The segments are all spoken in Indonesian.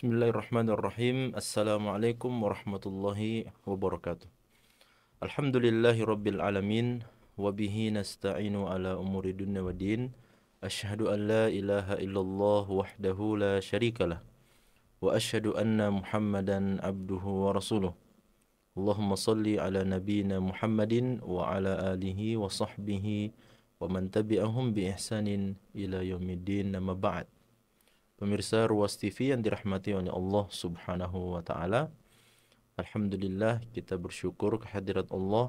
Bismillahirrahmanirrahim. Assalamualaikum warahmatullahi wabarakatuh. Alhamdulillahi rabbil alamin. Wabihi nasta'inu ala umuri dunya wa din. Ashhadu an la ilaha illallah wahdahu la syarikalah. Wa ashhadu anna muhammadan abduhu wa rasuluh. Allahumma salli ala nabiyyina Muhammadin wa ala alihi wa sahbihi wa man tabi'ahum bi ihsanin ila yaumiddin, nama ba'd. Pemirsa Ruas TV yang dirahmati oleh Allah Subhanahu wa taala. Alhamdulillah, kita bersyukur kehadirat Allah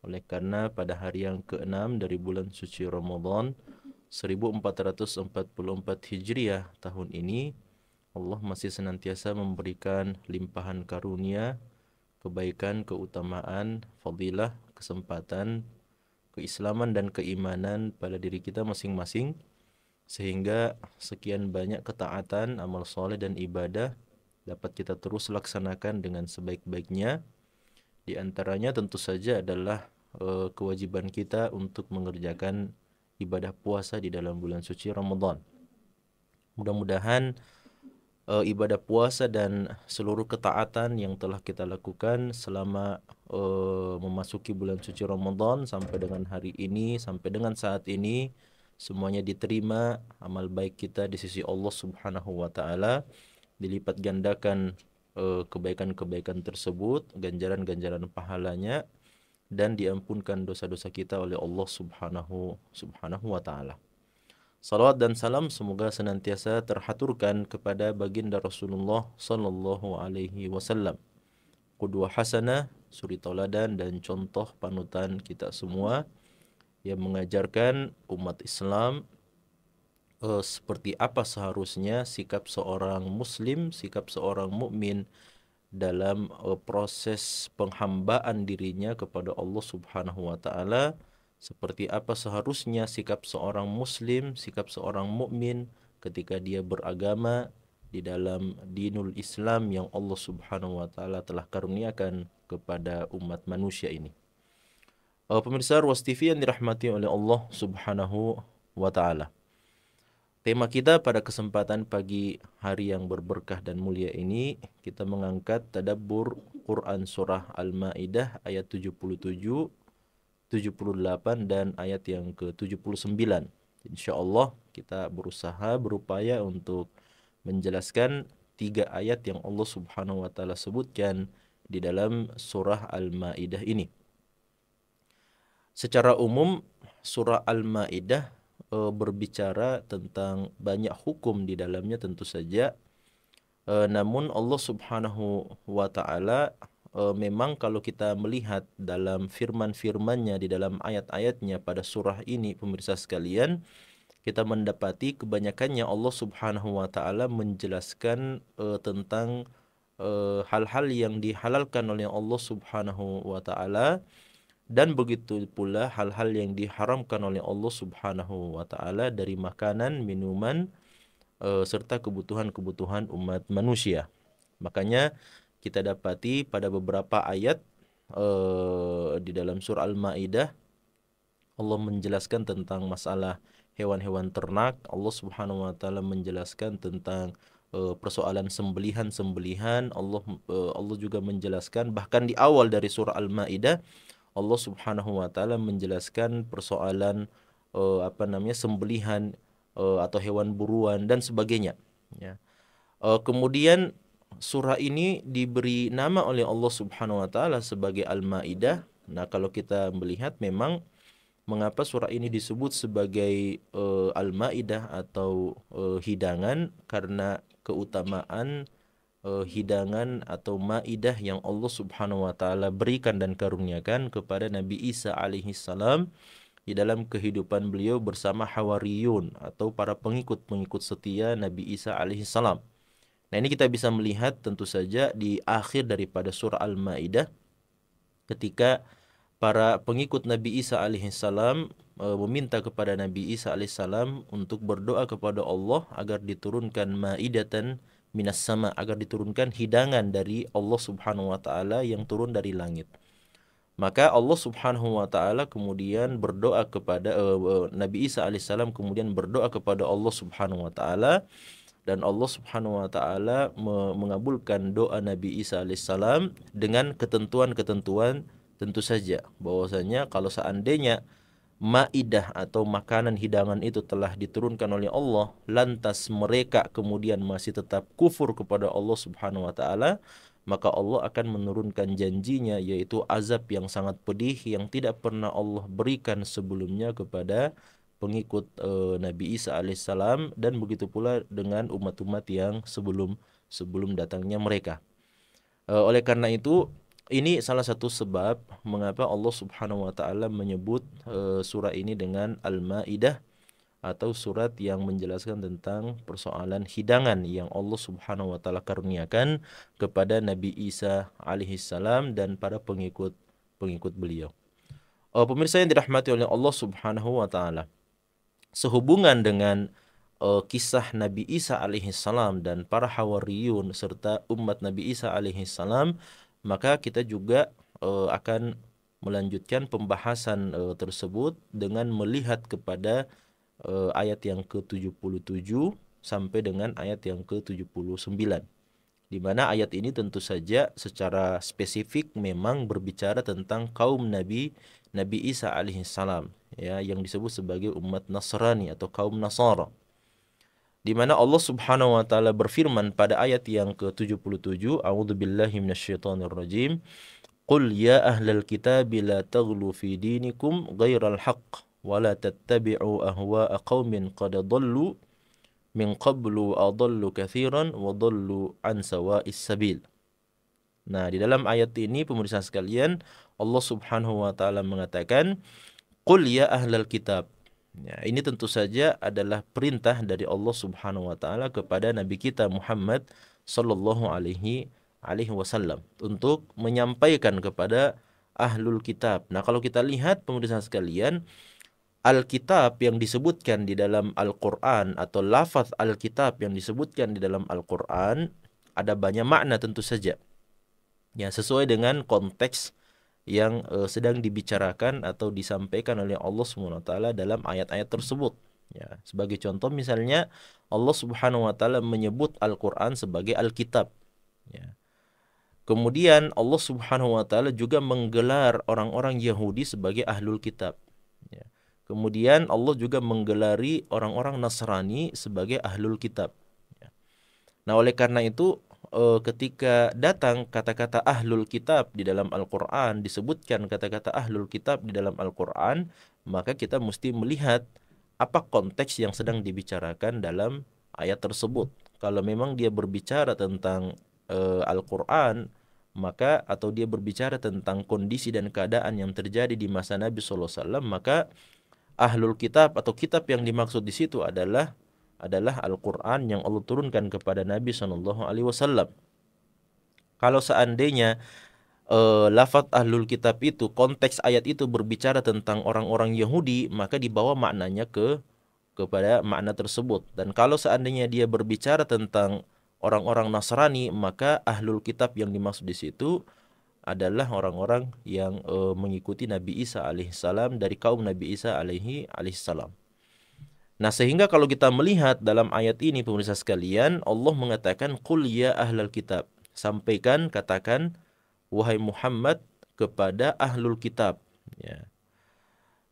oleh karena pada hari yang ke-6 dari bulan suci Ramadan 1444 Hijriah tahun ini, Allah masih senantiasa memberikan limpahan karunia, kebaikan, keutamaan, fadilah, kesempatan, keislaman dan keimanan pada diri kita masing-masing, sehingga sekian banyak ketaatan, amal soleh dan ibadah dapat kita terus laksanakan dengan sebaik-baiknya. Di antaranya tentu saja adalah kewajiban kita untuk mengerjakan ibadah puasa di dalam bulan suci Ramadan. Mudah-mudahan ibadah puasa dan seluruh ketaatan yang telah kita lakukan selama memasuki bulan suci Ramadan sampai dengan hari ini, sampai dengan saat ini, semuanya diterima, amal baik kita di sisi Allah Subhanahu wa taala, dilipat gandakan kebaikan-kebaikan tersebut, ganjaran-ganjaran pahalanya, dan diampunkan dosa-dosa kita oleh Allah Subhanahu wa taala. Salawat dan salam semoga senantiasa terhaturkan kepada baginda Rasulullah sallallahu alaihi wasallam, qudwah hasanah, suri tauladan dan contoh panutan kita semua, yang mengajarkan umat Islam seperti apa seharusnya sikap seorang muslim, sikap seorang mukmin dalam proses penghambaan dirinya kepada Allah Subhanahu wa taala, seperti apa seharusnya sikap seorang muslim, sikap seorang mukmin ketika dia beragama di dalam dinul Islam yang Allah Subhanahu wa taala telah karuniakan kepada umat manusia ini. Pemirsa Ruas TV yang dirahmati oleh Allah Subhanahu wa taala. Tema kita pada kesempatan pagi hari yang berberkah dan mulia ini, kita mengangkat tadabbur Quran surah Al-Maidah ayat 77, 78 dan ayat yang ke-79. Insyaallah kita berusaha berupaya untuk menjelaskan 3 ayat yang Allah Subhanahu wa taala sebutkan di dalam surah Al-Maidah ini. Secara umum, surah Al-Maidah berbicara tentang banyak hukum di dalamnya tentu saja. Namun Allah Subhanahu wa taala memang kalau kita melihat dalam firman-firmannya di dalam ayat-ayatnya pada surah ini, pemirsa sekalian, kita mendapati kebanyakannya Allah Subhanahu wa taala menjelaskan tentang hal-hal yang dihalalkan oleh Allah Subhanahu wa taala, dan begitu pula hal-hal yang diharamkan oleh Allah Subhanahu wa taala dari makanan, minuman, serta kebutuhan-kebutuhan umat manusia. Makanya kita dapati pada beberapa ayat di dalam surah Al-Maidah, Allah menjelaskan tentang masalah hewan-hewan ternak. Allah Subhanahu wa taala menjelaskan tentang persoalan sembelihan-sembelihan. Allah juga menjelaskan, bahkan di awal dari surah Al-Maidah Allah Subhanahu wa taala menjelaskan persoalan sembelihan atau hewan buruan dan sebagainya, ya. Kemudian surah ini diberi nama oleh Allah Subhanahu wa taala sebagai Al-Maidah. Nah, kalau kita melihat memang mengapa surah ini disebut sebagai Al-Maidah atau hidangan, karena keutamaan hidangan atau maidah yang Allah Subhanahu wa taala berikan dan karuniakan kepada Nabi Isa alaihi salam di dalam kehidupan beliau bersama Hawariyun atau para pengikut-pengikut setia Nabi Isa alaihi salam. Nah, ini kita bisa melihat tentu saja di akhir daripada surah Al-Maidah, ketika para pengikut Nabi Isa alaihi salam meminta kepada Nabi Isa alaihi salam untuk berdoa kepada Allah agar diturunkan maidatan minas sama, agar diturunkan hidangan dari Allah Subhanahu wa taala yang turun dari langit. Maka Allah Subhanahu wa taala kemudian berdoa kepada Nabi Isa alaihissalam kemudian berdoa kepada Allah Subhanahu wa taala dan Allah Subhanahu wa taala mengabulkan doa Nabi Isa alaihissalam dengan ketentuan-ketentuan. Tentu saja bahwasanya kalau seandainya maidah atau makanan hidangan itu telah diturunkan oleh Allah, lantas mereka kemudian masih tetap kufur kepada Allah Subhanahu wa taala, maka Allah akan menurunkan janjinya, yaitu azab yang sangat pedih yang tidak pernah Allah berikan sebelumnya kepada pengikut Nabi Isa alaihissalam, dan begitu pula dengan umat-umat yang sebelum datangnya mereka. Oleh karena itu, ini salah satu sebab mengapa Allah Subhanahu wa taala menyebut surah ini dengan Al-Maidah, atau surat yang menjelaskan tentang persoalan hidangan yang Allah Subhanahu wa taala karuniakan kepada Nabi Isa alaihissalam dan para pengikut beliau. Pemirsa yang dirahmati oleh Allah Subhanahu wa taala, sehubungan dengan kisah Nabi Isa alaihissalam dan para hawariyun serta umat Nabi Isa alaihissalam, maka kita juga akan melanjutkan pembahasan tersebut dengan melihat kepada ayat yang ke-77 sampai dengan ayat yang ke-79. Di mana ayat ini tentu saja secara spesifik memang berbicara tentang kaum Nabi Isa alaihissalam, ya, yang disebut sebagai umat Nasrani atau kaum Nasara. Di mana Allah Subhanahu wa taala berfirman pada ayat yang ke-77, A'udzubillahi minasyaitonirrajim, Qul ya ahlal kitabi la taghlu fi dinikum ghairal haqq wa la tattabi'u ahwa'a qaumin qad dhallu min qablu adallu katsiran wa dhallu an sawa'is sabil. Nah, di dalam ayat ini pemirsa sekalian, Allah Subhanahu wa taala mengatakan, Qul ya ahlal kitab. Ya, ini tentu saja adalah perintah dari Allah Subhanahu wa taala kepada Nabi kita Muhammad sallallahu alaihi wasallam untuk menyampaikan kepada ahlul kitab. Nah, kalau kita lihat pemirsa sekalian, Alkitab yang disebutkan di dalam Al-Quran atau lafaz Alkitab yang disebutkan di dalam Al-Quran ada banyak makna tentu saja, ya, sesuai dengan konteks yang sedang dibicarakan atau disampaikan oleh Allah Subhanahu wa taala dalam ayat-ayat tersebut. Ya, sebagai contoh misalnya Allah Subhanahu wa taala menyebut Al-Qur'an sebagai Alkitab. Ya. Kemudian Allah Subhanahu wa taala juga menggelar orang-orang Yahudi sebagai ahlul kitab. Ya. Kemudian Allah juga menggelari orang-orang Nasrani sebagai ahlul kitab. Ya. Nah, oleh karena itu ketika datang kata-kata ahlul kitab di dalam Al-Quran, disebutkan kata-kata ahlul kitab di dalam Al-Quran, maka kita mesti melihat apa konteks yang sedang dibicarakan dalam ayat tersebut. Kalau memang dia berbicara tentang Al-Quran, maka atau dia berbicara tentang kondisi dan keadaan yang terjadi di masa Nabi SAW, maka ahlul kitab atau kitab yang dimaksud di situ adalah Al-Quran yang Allah turunkan kepada Nabi SAW. Kalau seandainya lafaz ahlul kitab itu, konteks ayat itu berbicara tentang orang-orang Yahudi, maka dibawa maknanya kepada makna tersebut. Dan kalau seandainya dia berbicara tentang orang-orang Nasrani, maka ahlul kitab yang dimaksud di situ adalah orang-orang yang mengikuti Nabi Isa alaihissalam, dari kaum Nabi Isa alaihissalam. Nah, sehingga kalau kita melihat dalam ayat ini pemirsa sekalian, Allah mengatakan qul ya ahlal kitab. Sampaikan, katakan wahai Muhammad kepada ahlul kitab, ya.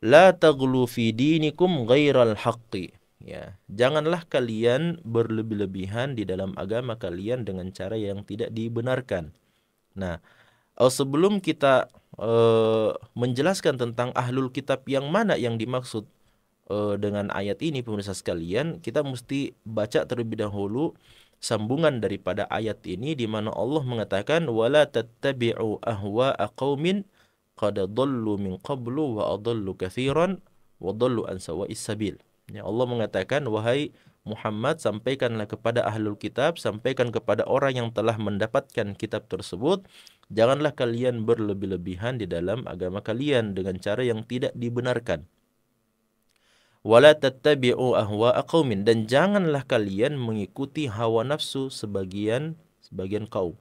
La taghlu fi dinikum ghairal haqqi. Ya, janganlah kalian berlebih-lebihan di dalam agama kalian dengan cara yang tidak dibenarkan. Nah, sebelum kita menjelaskan tentang ahlul kitab yang mana yang dimaksud dengan ayat ini pemirsa sekalian, kita mesti baca terlebih dahulu sambungan daripada ayat ini, di mana Allah mengatakan wala tattabi'u ahwa'a qaumin qad dhallu min qablu wa adallu katsiran wa dhallu an sawa'is sabil. Ya, Allah mengatakan wahai Muhammad, sampaikanlah kepada ahlul kitab, sampaikan kepada orang yang telah mendapatkan kitab tersebut, janganlah kalian berlebih-lebihan di dalam agama kalian dengan cara yang tidak dibenarkan. Wala tattabi'u ahwa'a qaumin, dan janganlah kalian mengikuti hawa nafsu sebagian kaum.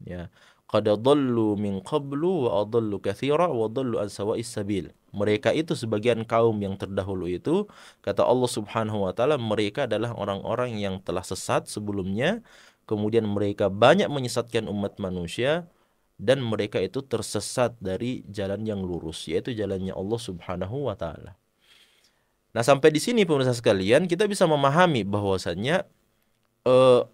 Ya. qad dhallu min qablu wa adallu katsira wa dhallu an sawa'is sabil. Mereka itu sebagian kaum yang terdahulu itu, kata Allah Subhanahu wa taala, mereka adalah orang-orang yang telah sesat sebelumnya, kemudian mereka banyak menyesatkan umat manusia, dan mereka itu tersesat dari jalan yang lurus, yaitu jalannya Allah Subhanahu wa taala. Nah, sampai di sini pemirsa sekalian, kita bisa memahami bahwasannya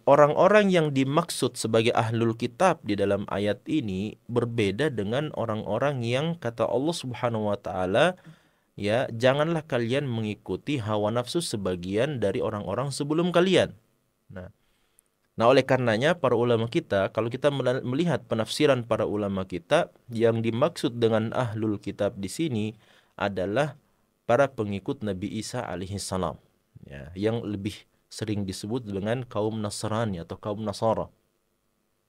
orang-orang yang dimaksud sebagai ahlul kitab di dalam ayat ini berbeda dengan orang-orang yang kata Allah Subhanahu wa taala, ya, janganlah kalian mengikuti hawa nafsu sebagian dari orang-orang sebelum kalian. Nah, oleh karenanya para ulama kita, kalau kita melihat penafsiran para ulama kita, yang dimaksud dengan ahlul kitab di sini adalah para pengikut Nabi Isa alaihi salam, ya, yang lebih sering disebut dengan kaum Nasrani atau kaum Nasara.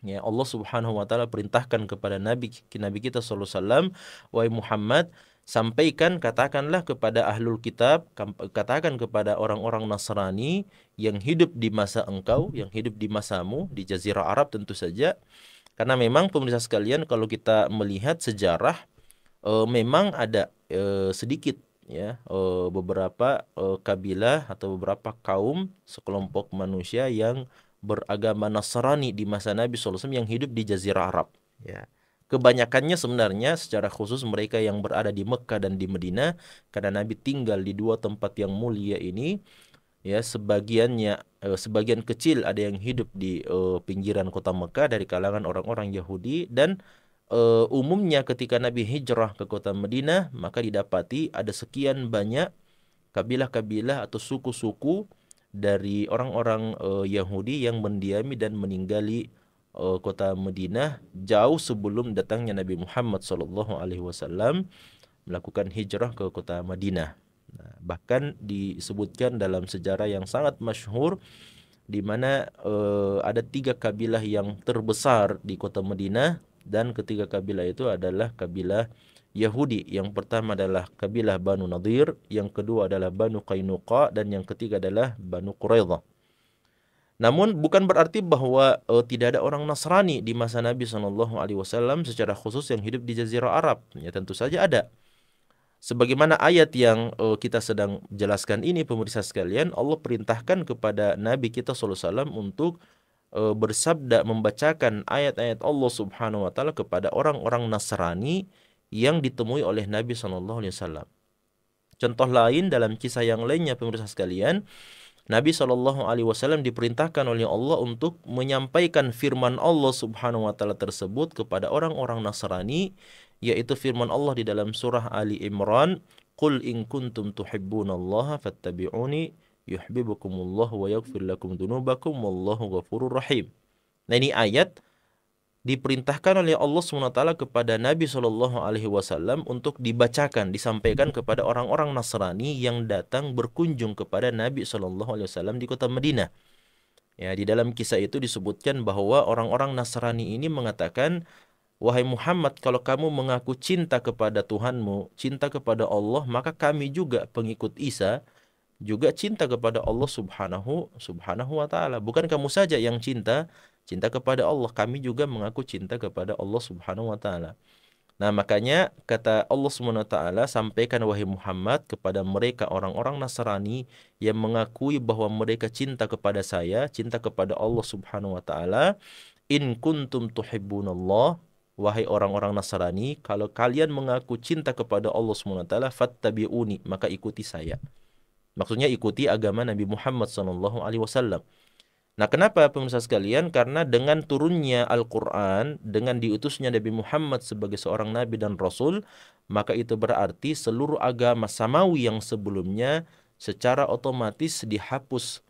Ya, Allah Subhanahu wa taala perintahkan kepada Nabi kita sallallahu alaihi wasallam, wahai Muhammad, sampaikan, katakanlah kepada ahlul kitab, katakan kepada orang-orang Nasrani yang hidup di masa engkau, yang hidup di masamu, di Jazirah Arab tentu saja. Karena memang pemirsa sekalian, kalau kita melihat sejarah, memang ada sedikit, ya, beberapa kabilah atau beberapa kaum, sekelompok manusia yang beragama Nasrani di masa Nabi SAW yang hidup di Jazirah Arab, ya. Kebanyakannya sebenarnya secara khusus mereka yang berada di Mekah dan di Madinah, karena Nabi tinggal di dua tempat yang mulia ini, ya. Sebagian kecil ada yang hidup di pinggiran kota Mekah dari kalangan orang-orang Yahudi, dan umumnya ketika Nabi hijrah ke kota Madinah, maka didapati ada sekian banyak kabilah-kabilah atau suku-suku dari orang-orang Yahudi yang mendiami dan meninggali kota Madinah jauh sebelum datangnya Nabi Muhammad SAW melakukan hijrah ke kota Madinah. Nah, bahkan disebutkan dalam sejarah yang sangat masyhur, di mana ada 3 kabilah yang terbesar di kota Madinah, dan ketiga kabilah itu adalah kabilah Yahudi. Yang pertama adalah kabilah Banu Nadir, yang kedua adalah Banu Qainuqa, dan yang ketiga adalah Banu Quraidah. Namun bukan berarti bahwa tidak ada orang Nasrani di masa Nabi SAW secara khusus yang hidup di Jazirah Arab. Ya, tentu saja ada. Sebagaimana ayat yang kita sedang jelaskan ini, pemirsa sekalian, Allah perintahkan kepada Nabi kita SAW untuk bersabda, membacakan ayat-ayat Allah Subhanahu wa taala kepada orang-orang Nasrani yang ditemui oleh Nabi SAW. Contoh lain dalam kisah yang lainnya, pemirsa sekalian, Nabi SAW diperintahkan oleh Allah untuk menyampaikan firman Allah Subhanahu wa taala tersebut kepada orang-orang Nasrani, yaitu firman Allah di dalam surah Ali Imran, "Qul in kuntum tuhibbunallaha fattabi'uni yuhibbukumullah wa yaghfir lakum dzunubakum wallahu ghafurur rahim." Nah, ini ayat diperintahkan oleh Allah SWT kepada Nabi SAW untuk dibacakan, disampaikan kepada orang-orang Nasrani yang datang berkunjung kepada Nabi SAW di kota Madinah. Ya, di dalam kisah itu disebutkan bahwa orang-orang Nasrani ini mengatakan, wahai Muhammad, kalau kamu mengaku cinta kepada Tuhanmu, cinta kepada Allah, maka kami juga pengikut Isa juga cinta kepada Allah Subhanahu wa taala. Bukan kamu saja yang cinta kepada Allah, kami juga mengaku cinta kepada Allah Subhanahu wa taala. Nah, makanya kata Allah Subhanahu wa taala, sampaikan wahai Muhammad kepada mereka orang-orang Nasrani yang mengakui bahwa mereka cinta kepada saya, cinta kepada Allah Subhanahu wa taala, in kuntum tuhibbunallah, wahai orang-orang Nasrani, kalau kalian mengaku cinta kepada Allah Subhanahu wa taala, fattabi'uni, maka ikuti saya. Maksudnya ikuti agama Nabi Muhammad SAW. Nah, kenapa pemirsa sekalian? Karena dengan turunnya Al-Quran, dengan diutusnya Nabi Muhammad sebagai seorang Nabi dan Rasul, maka itu berarti seluruh agama samawi yang sebelumnya secara otomatis dihapus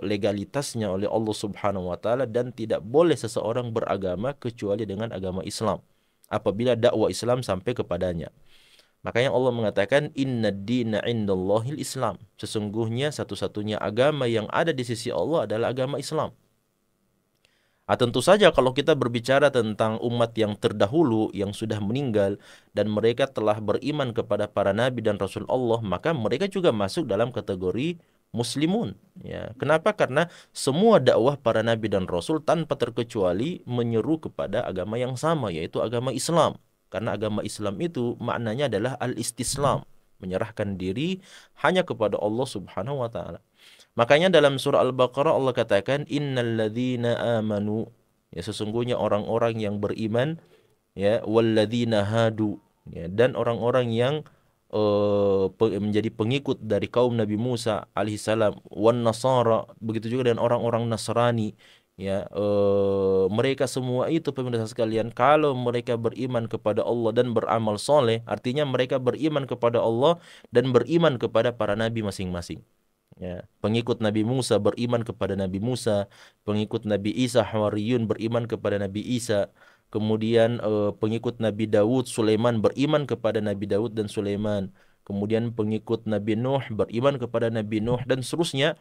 legalitasnya oleh Allah Subhanahu wa taala, dan tidak boleh seseorang beragama kecuali dengan agama Islam apabila dakwah Islam sampai kepadanya. Makanya Allah mengatakan inna dina indallahil Islam. Sesungguhnya satu-satunya agama yang ada di sisi Allah adalah agama Islam. Tentu saja kalau kita berbicara tentang umat yang terdahulu yang sudah meninggal dan mereka telah beriman kepada para nabi dan rasul Allah, maka mereka juga masuk dalam kategori muslimun. Ya, kenapa? Karena semua dakwah para nabi dan rasul tanpa terkecuali menyeru kepada agama yang sama, yaitu agama Islam. Karena agama Islam itu maknanya adalah al-istislam, menyerahkan diri hanya kepada Allah Subhanahu wa taala. Makanya dalam surah Al-Baqarah Allah katakan innalladzina amanu, ya sesungguhnya orang-orang yang beriman, ya walladzina hadu, ya dan orang-orang yang menjadi pengikut dari kaum Nabi Musa alaihissalam, wan nasara, begitu juga dengan orang-orang Nasrani, ya mereka semua itu pemirsa sekalian, kalau mereka beriman kepada Allah dan beramal soleh, artinya mereka beriman kepada Allah dan beriman kepada para nabi masing-masing. Ya, pengikut Nabi Musa beriman kepada Nabi Musa, pengikut Nabi Isa Hawariyun beriman kepada Nabi Isa, kemudian pengikut Nabi Daud Sulaiman beriman kepada Nabi Daud dan Sulaiman, kemudian pengikut Nabi Nuh beriman kepada Nabi Nuh dan seterusnya.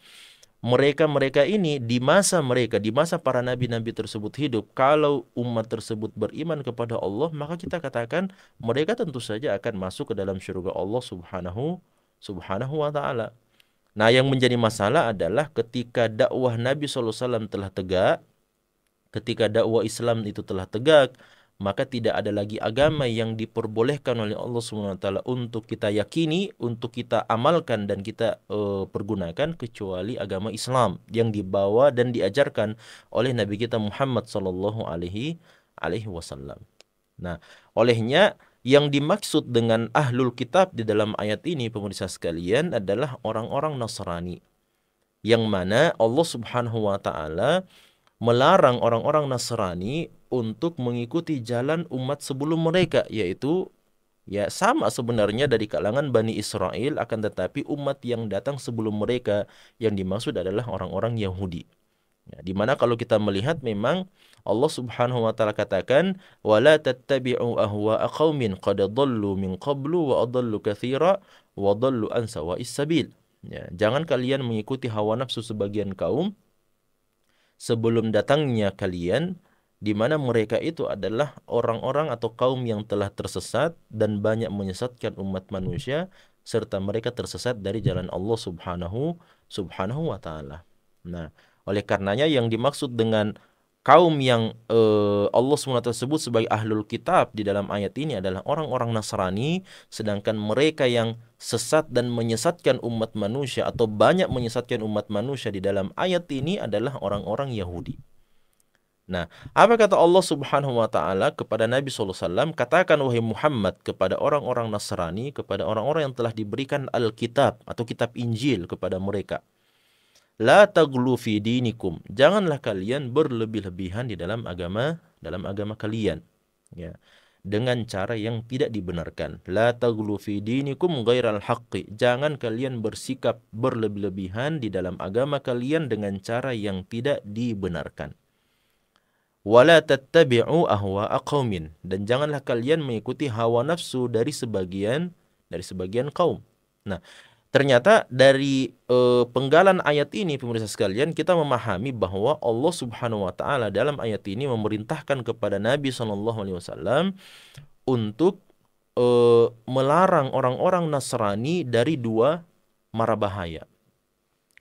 Mereka-mereka ini di masa mereka, di masa para nabi-nabi tersebut hidup, kalau umat tersebut beriman kepada Allah, maka kita katakan mereka tentu saja akan masuk ke dalam surga Allah Subhanahu wa taala. Nah, yang menjadi masalah adalah ketika dakwah Nabi SAW telah tegak, ketika dakwah Islam itu telah tegak, maka tidak ada lagi agama yang diperbolehkan oleh Allah SWT untuk kita yakini, untuk kita amalkan dan kita pergunakan kecuali agama Islam yang dibawa dan diajarkan oleh Nabi kita Muhammad SAW. Nah, olehnya yang dimaksud dengan ahlul kitab di dalam ayat ini pemirsa sekalian adalah orang-orang Nasrani, yang mana Allah Subhanahu wa taala melarang orang-orang Nasrani untuk mengikuti jalan umat sebelum mereka, yaitu ya sama sebenarnya dari kalangan Bani Israel, akan tetapi umat yang datang sebelum mereka yang dimaksud adalah orang-orang Yahudi. Ya, di mana kalau kita melihat memang Allah Subhanahu wa taala katakan wala tattabi'u ahwa'a qaumin qad dhallu min qablu wa adallu katsira wa dhallu an sawa'is sabil. Ya, jangan kalian mengikuti hawa nafsu sebagian kaum sebelum datangnya kalian, di mana mereka itu adalah orang-orang atau kaum yang telah tersesat dan banyak menyesatkan umat manusia, serta mereka tersesat dari jalan Allah Subhanahu wa taala. Nah, oleh karenanya yang dimaksud dengan kaum yang Allah SWT sebut sebagai ahlul kitab di dalam ayat ini adalah orang-orang Nasrani, sedangkan mereka yang sesat dan menyesatkan umat manusia atau banyak menyesatkan umat manusia di dalam ayat ini adalah orang-orang Yahudi. Nah, apa kata Allah Subhanahu wa taala kepada Nabi SAW? Katakan wahai Muhammad kepada orang-orang Nasrani, kepada orang-orang yang telah diberikan Alkitab atau kitab Injil kepada mereka. La taghlu fi dinikum. Janganlah kalian berlebih-lebihan di dalam agama kalian. Ya. Dengan cara yang tidak dibenarkan. La taghlu fi dinikum ghairal haqqi. Jangan kalian bersikap berlebih-lebihan di dalam agama kalian dengan cara yang tidak dibenarkan. Wala tattabi'u ahwa'a qaumin. Dan janganlah kalian mengikuti hawa nafsu dari sebagian kaum. Nah, ternyata dari penggalan ayat ini pemirsa sekalian, kita memahami bahwa Allah Subhanahu wa taala dalam ayat ini memerintahkan kepada Nabi SAW untuk melarang orang-orang Nasrani dari dua mara bahaya.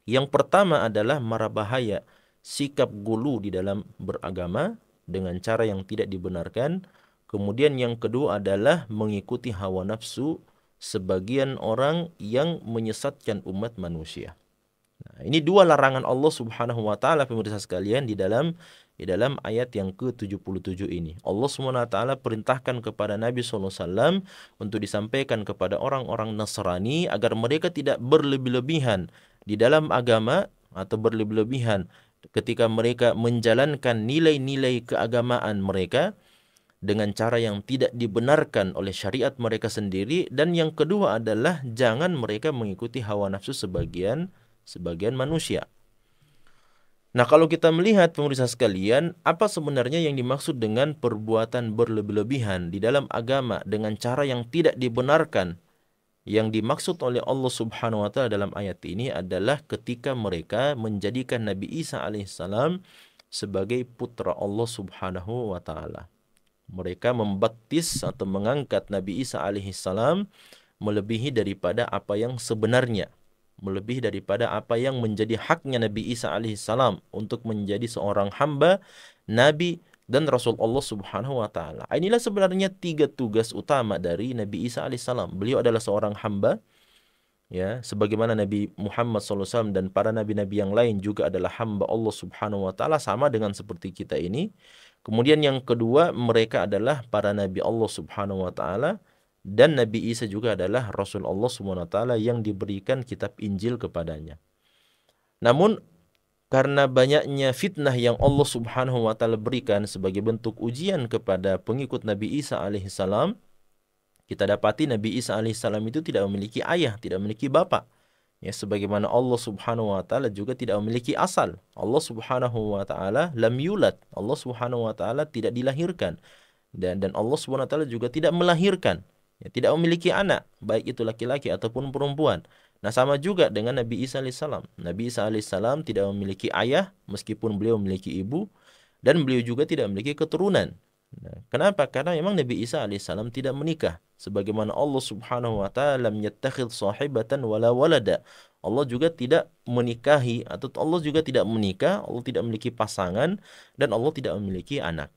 Yang pertama adalah mara bahaya sikap gulu di dalam beragama dengan cara yang tidak dibenarkan. Kemudian yang kedua adalah mengikuti hawa nafsu sebagian orang yang menyesatkan umat manusia. Nah, ini dua larangan Allah Subhanahu wa taala pemirsa sekalian di dalam ayat yang ke-77 ini. Allah Subhanahu wa taala perintahkan kepada Nabi SAW untuk disampaikan kepada orang-orang Nasrani agar mereka tidak berlebih-lebihan di dalam agama atau berlebih-lebihan ketika mereka menjalankan nilai-nilai keagamaan mereka dengan cara yang tidak dibenarkan oleh syariat mereka sendiri. Dan yang kedua adalah jangan mereka mengikuti hawa nafsu sebagian manusia. Nah, kalau kita melihat pemirsa sekalian, apa sebenarnya yang dimaksud dengan perbuatan berlebih-lebihan di dalam agama dengan cara yang tidak dibenarkan? Yang dimaksud oleh Allah Subhanahu wa taala dalam ayat ini adalah ketika mereka menjadikan Nabi Isa alaihissalam sebagai putra Allah Subhanahu wa taala. Mereka membaptis atau mengangkat Nabi Isa alaihissalam melebihi daripada apa yang sebenarnya. melebihi daripada apa yang menjadi haknya Nabi Isa alaihissalam untuk menjadi seorang hamba, nabi, dan Rasul Allah Subhanahu wa taala. Inilah sebenarnya tiga tugas utama dari Nabi Isa alaihissalam. Beliau adalah seorang hamba, ya, sebagaimana Nabi Muhammad SAW dan para nabi-nabi yang lain juga adalah hamba Allah Subhanahu wa taala, sama dengan seperti kita ini. Kemudian yang kedua, mereka adalah para nabi Allah Subhanahu wa taala, dan Nabi Isa juga adalah Rasul Allah Subhanahu wa taala yang diberikan kitab Injil kepadanya. Namun karena banyaknya fitnah yang Allah Subhanahu wa taala berikan sebagai bentuk ujian kepada pengikut Nabi Isa alaihissalam, kita dapati Nabi Isa alaihissalam itu tidak memiliki ayah, tidak memiliki bapak. Ya, sebagaimana Allah Subhanahu wa taala juga tidak memiliki asal. Allah Subhanahu wa taala lam yulad. Allah Subhanahu wa taala tidak dilahirkan. Dan Allah Subhanahu wa taala juga tidak melahirkan. Ya, tidak memiliki anak, baik itu laki-laki ataupun perempuan. Nah, sama juga dengan Nabi Isa alaihissalam. Nabi Isa alaihissalam tidak memiliki ayah meskipun beliau memiliki ibu, dan beliau juga tidak memiliki keturunan. Nah, kenapa? Karena memang Nabi Isa alaihissalam tidak menikah. Sebagaimana Allah Subhanahu wa taala lam yattakhidh sahibatan wala walada. Allah juga tidak menikahi, atau Allah juga tidak menikah, Allah tidak memiliki pasangan, dan Allah tidak memiliki anak.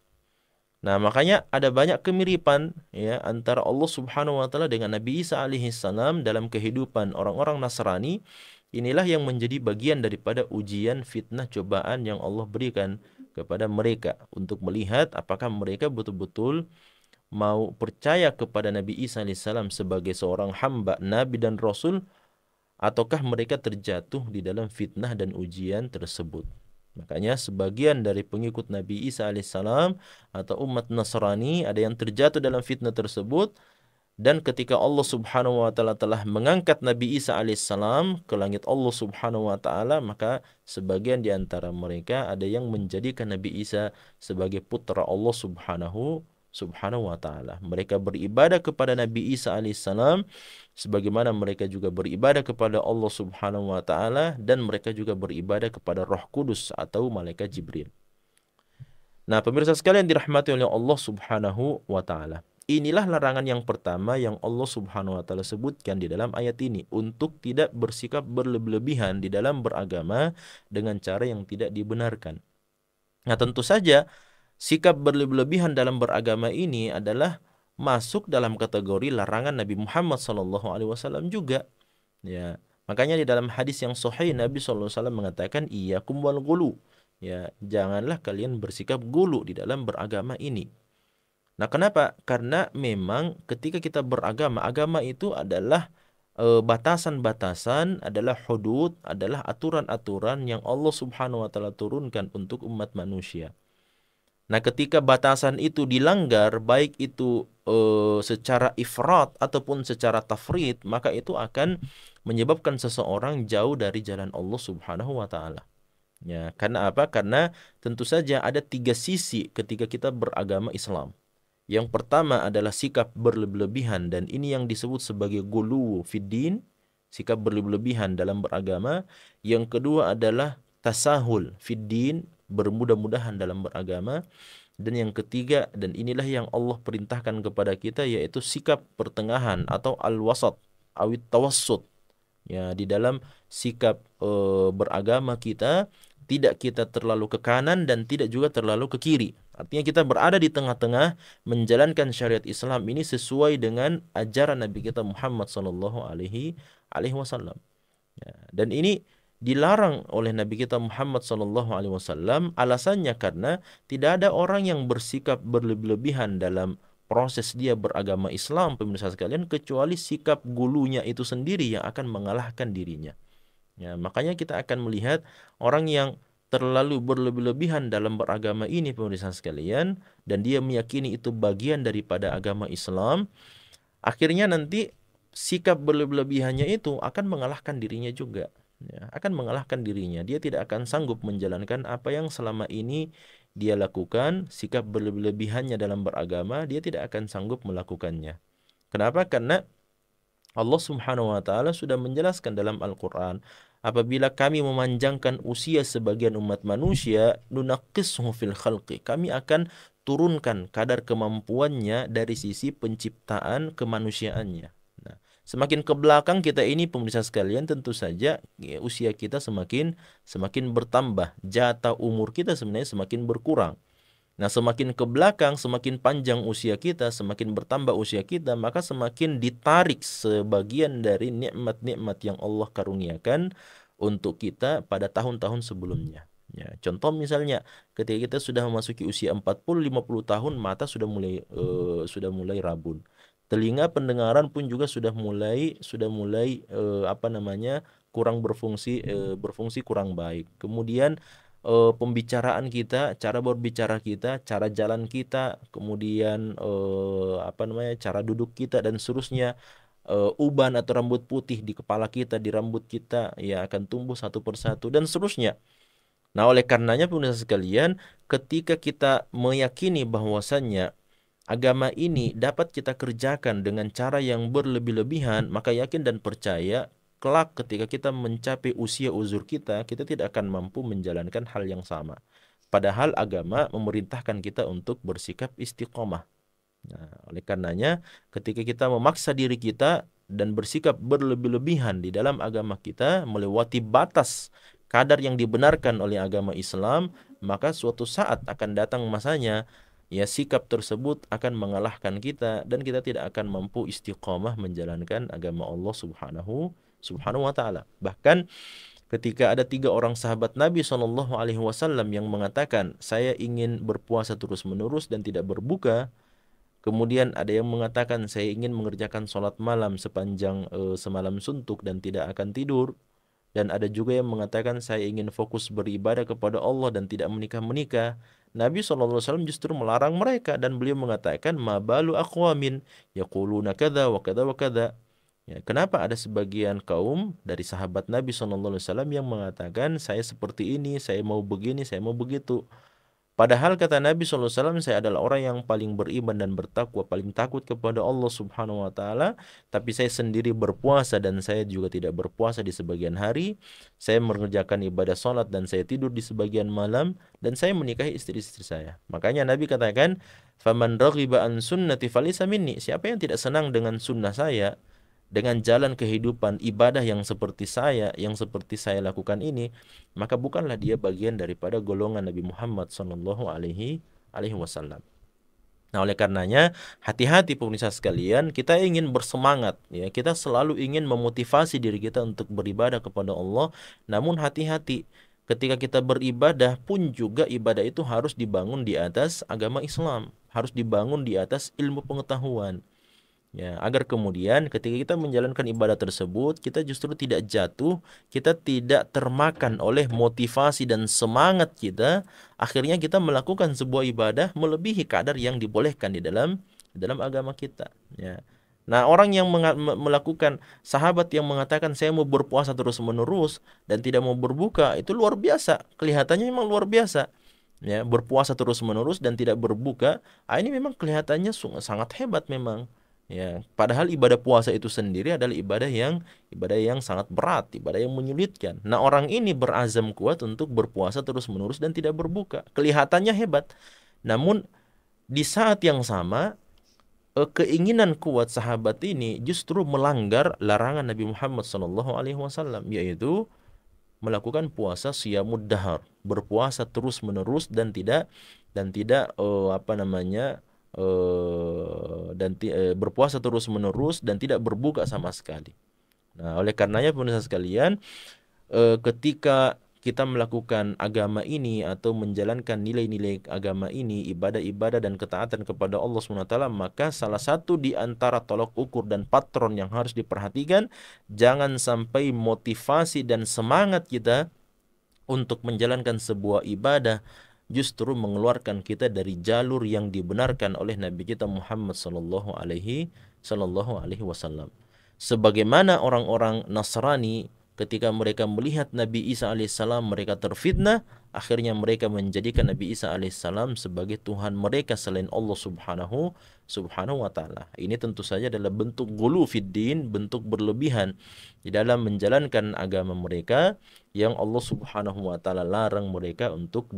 Nah, makanya ada banyak kemiripan, ya, antara Allah Subhanahu wa taala dengan Nabi Isa alaihissalam dalam kehidupan orang-orang Nasrani. Inilah yang menjadi bagian daripada ujian, fitnah, cobaan yang Allah berikan kepada mereka untuk melihat apakah mereka betul-betul mau percaya kepada Nabi Isa alaihissalam sebagai seorang hamba, nabi, dan rasul, ataukah mereka terjatuh di dalam fitnah dan ujian tersebut. Makanya sebagian dari pengikut Nabi Isa alaihissalam atau umat Nasrani ada yang terjatuh dalam fitnah tersebut, dan ketika Allah Subhanahu wa taala telah mengangkat Nabi Isa alaihissalam ke langit Allah Subhanahu wa taala, maka sebagian di antara mereka ada yang menjadikan Nabi Isa sebagai putra Allah Subhanahu wa taala. Mereka beribadah kepada Nabi Isa alaihissalam sebagaimana mereka juga beribadah kepada Allah Subhanahu wa taala, dan mereka juga beribadah kepada Roh Kudus atau malaikat Jibril. Nah, pemirsa sekalian dirahmati oleh Allah Subhanahu wa taala. Inilah larangan yang pertama yang Allah Subhanahu wa taala sebutkan di dalam ayat ini, untuk tidak bersikap berlebihan di dalam beragama dengan cara yang tidak dibenarkan. Nah, tentu saja sikap berlebihan dalam beragama ini adalah masuk dalam kategori larangan Nabi Muhammad SAW juga. Ya, makanya di dalam hadis yang sahih Nabi SAW mengatakan, iyyakum wal ghulu. Ya, janganlah kalian bersikap gulu di dalam beragama ini. Nah, kenapa? Karena memang ketika kita beragama, agama itu adalah batasan-batasan, adalah hudud, adalah aturan-aturan yang Allah Subhanahu wa taala turunkan untuk umat manusia. Nah, ketika batasan itu dilanggar, baik itu secara ifrat ataupun secara tafrid, maka itu akan menyebabkan seseorang jauh dari jalan Allah Subhanahu wa taala. Ya, karena apa? Karena tentu saja ada tiga sisi ketika kita beragama Islam. Yang pertama adalah sikap berlebihan, dan ini yang disebut sebagai ghulu fiddin, sikap berlebihan dalam beragama. Yang kedua adalah tasahul fiddin, bermudah-mudahan dalam beragama. Dan yang ketiga, dan inilah yang Allah perintahkan kepada kita, yaitu sikap pertengahan atau al-wasat, awit tawassut. Ya, di dalam sikap beragama kita, tidak kita terlalu ke kanan dan tidak juga terlalu ke kiri. Artinya kita berada di tengah-tengah, menjalankan syariat Islam ini sesuai dengan ajaran Nabi kita Muhammad sallallahu alaihi wasallam. Ya, dan ini dilarang oleh Nabi kita Muhammad sallallahu alaihi wasallam, alasannya karena tidak ada orang yang bersikap berlebihan dalam proses dia beragama Islam, pemirsa sekalian, kecuali sikap gulunya itu sendiri yang akan mengalahkan dirinya. Ya, makanya kita akan melihat orang yang terlalu berlebihan dalam beragama ini, pemirsa sekalian, dan dia meyakini itu bagian daripada agama Islam, akhirnya nanti sikap berlebihannya itu akan mengalahkan dirinya juga. Ya, akan mengalahkan dirinya. Dia tidak akan sanggup menjalankan apa yang selama ini dia lakukan. Sikap berlebihannya dalam beragama, dia tidak akan sanggup melakukannya. Kenapa? Karena Allah Subhanahu wa taala sudah menjelaskan dalam Al-Qur'an, apabila kami memanjangkan usia sebagian umat manusia, nunaqqishu fil khalqi, kami akan turunkan kadar kemampuannya dari sisi penciptaan kemanusiaannya. Nah, Semakin ke belakang kita ini pemirsa sekalian, tentu saja ya, usia kita semakin semakin bertambah, jatah umur kita sebenarnya semakin berkurang. Nah, semakin ke belakang, semakin panjang usia kita, semakin bertambah usia kita, maka semakin ditarik sebagian dari nikmat-nikmat yang Allah karuniakan untuk kita pada tahun-tahun sebelumnya. Ya, contoh misalnya ketika kita sudah memasuki usia 40-50 tahun, mata sudah mulai rabun. Telinga pendengaran pun juga sudah mulai apa namanya? Kurang berfungsi kurang baik. Kemudian pembicaraan kita, cara berbicara kita, cara jalan kita, kemudian apa namanya, cara duduk kita dan seterusnya, uban atau rambut putih di kepala kita, di rambut kita ya akan tumbuh satu persatu dan seterusnya. Nah, oleh karenanya pemirsa sekalian, ketika kita meyakini bahwasannya agama ini dapat kita kerjakan dengan cara yang berlebih-lebihan, maka yakin dan percaya kelak ketika kita mencapai usia uzur kita, kita tidak akan mampu menjalankan hal yang sama. Padahal agama memerintahkan kita untuk bersikap istiqomah. Nah, oleh karenanya ketika kita memaksa diri kita dan bersikap berlebih-lebihan di dalam agama kita, melewati batas kadar yang dibenarkan oleh agama Islam, maka suatu saat akan datang masanya ya sikap tersebut akan mengalahkan kita dan kita tidak akan mampu istiqomah menjalankan agama Allah Subhanahu wa taala. Bahkan ketika ada 3 orang sahabat Nabi Shallallahu alaihi wasallam yang mengatakan, "Saya ingin berpuasa terus-menerus dan tidak berbuka." Kemudian ada yang mengatakan, "Saya ingin mengerjakan sholat malam sepanjang semalam suntuk dan tidak akan tidur." Dan ada juga yang mengatakan, "Saya ingin fokus beribadah kepada Allah dan tidak menikah-menikah." Nabi SAW justru melarang mereka dan beliau mengatakan, "Ma balu aqwamin yaquluna kadza wa kadza wa kadza." Ya, kenapa ada sebagian kaum dari sahabat Nabi SAW yang mengatakan, "Saya seperti ini, saya mau begini, saya mau begitu." Padahal kata Nabi SAW, "Saya adalah orang yang paling beriman dan bertakwa, paling takut kepada Allah Subhanahu wa taala, tapi saya sendiri berpuasa dan saya juga tidak berpuasa di sebagian hari. Saya mengerjakan ibadah salat dan saya tidur di sebagian malam dan saya menikahi istri-istri saya." Makanya Nabi katakan, "Faman raghiba an sunnati falaysa minni." Siapa yang tidak senang dengan sunnah saya, dengan jalan kehidupan ibadah yang seperti saya lakukan ini, maka bukanlah dia bagian daripada golongan Nabi Muhammad sallallahu alaihi wasallam. Nah, oleh karenanya hati-hati pemirsa sekalian, kita ingin bersemangat ya, kita selalu ingin memotivasi diri kita untuk beribadah kepada Allah, namun hati-hati ketika kita beribadah pun juga ibadah itu harus dibangun di atas agama Islam, harus dibangun di atas ilmu pengetahuan. Ya, agar kemudian ketika kita menjalankan ibadah tersebut, kita justru tidak jatuh, kita tidak termakan oleh motivasi dan semangat kita, akhirnya kita melakukan sebuah ibadah melebihi kadar yang dibolehkan di dalam agama kita. Ya. Nah, orang yang melakukan, sahabat yang mengatakan saya mau berpuasa terus-menerus dan tidak mau berbuka, itu luar biasa. Kelihatannya memang luar biasa. Ya, berpuasa terus-menerus dan tidak berbuka, ini memang kelihatannya sangat hebat memang. Ya, padahal ibadah puasa itu sendiri adalah ibadah yang sangat berat, ibadah yang menyulitkan. Nah, orang ini berazam kuat untuk berpuasa terus-menerus dan tidak berbuka. Kelihatannya hebat. Namun di saat yang sama, keinginan kuat sahabat ini justru melanggar larangan Nabi Muhammad SAW, yaitu melakukan puasa siyamud dahar, berpuasa terus-menerus dan tidak apa namanya, berpuasa terus-menerus dan tidak berbuka sama sekali. Nah, oleh karenanya pemirsa sekalian, ketika kita melakukan agama ini atau menjalankan nilai-nilai agama ini, ibadah-ibadah dan ketaatan kepada Allah SWT, maka salah satu di antara tolok ukur dan patron yang harus diperhatikan, jangan sampai motivasi dan semangat kita untuk menjalankan sebuah ibadah justru mengeluarkan kita dari jalur yang dibenarkan oleh Nabi kita Muhammad sallallahu alaihi wasallam. Sebagaimana orang-orang Nasrani ketika mereka melihat Nabi Isa alaihissalam, mereka terfitnah, akhirnya mereka menjadikan Nabi Isa alaihissalam sebagai Tuhan mereka selain Allah subhanahu wa ta'ala. Ini tentu saja adalah bentuk ghulu fid din, bentuk berlebihan di dalam menjalankan agama mereka yang Allah subhanahu wa ta'ala larang mereka untuk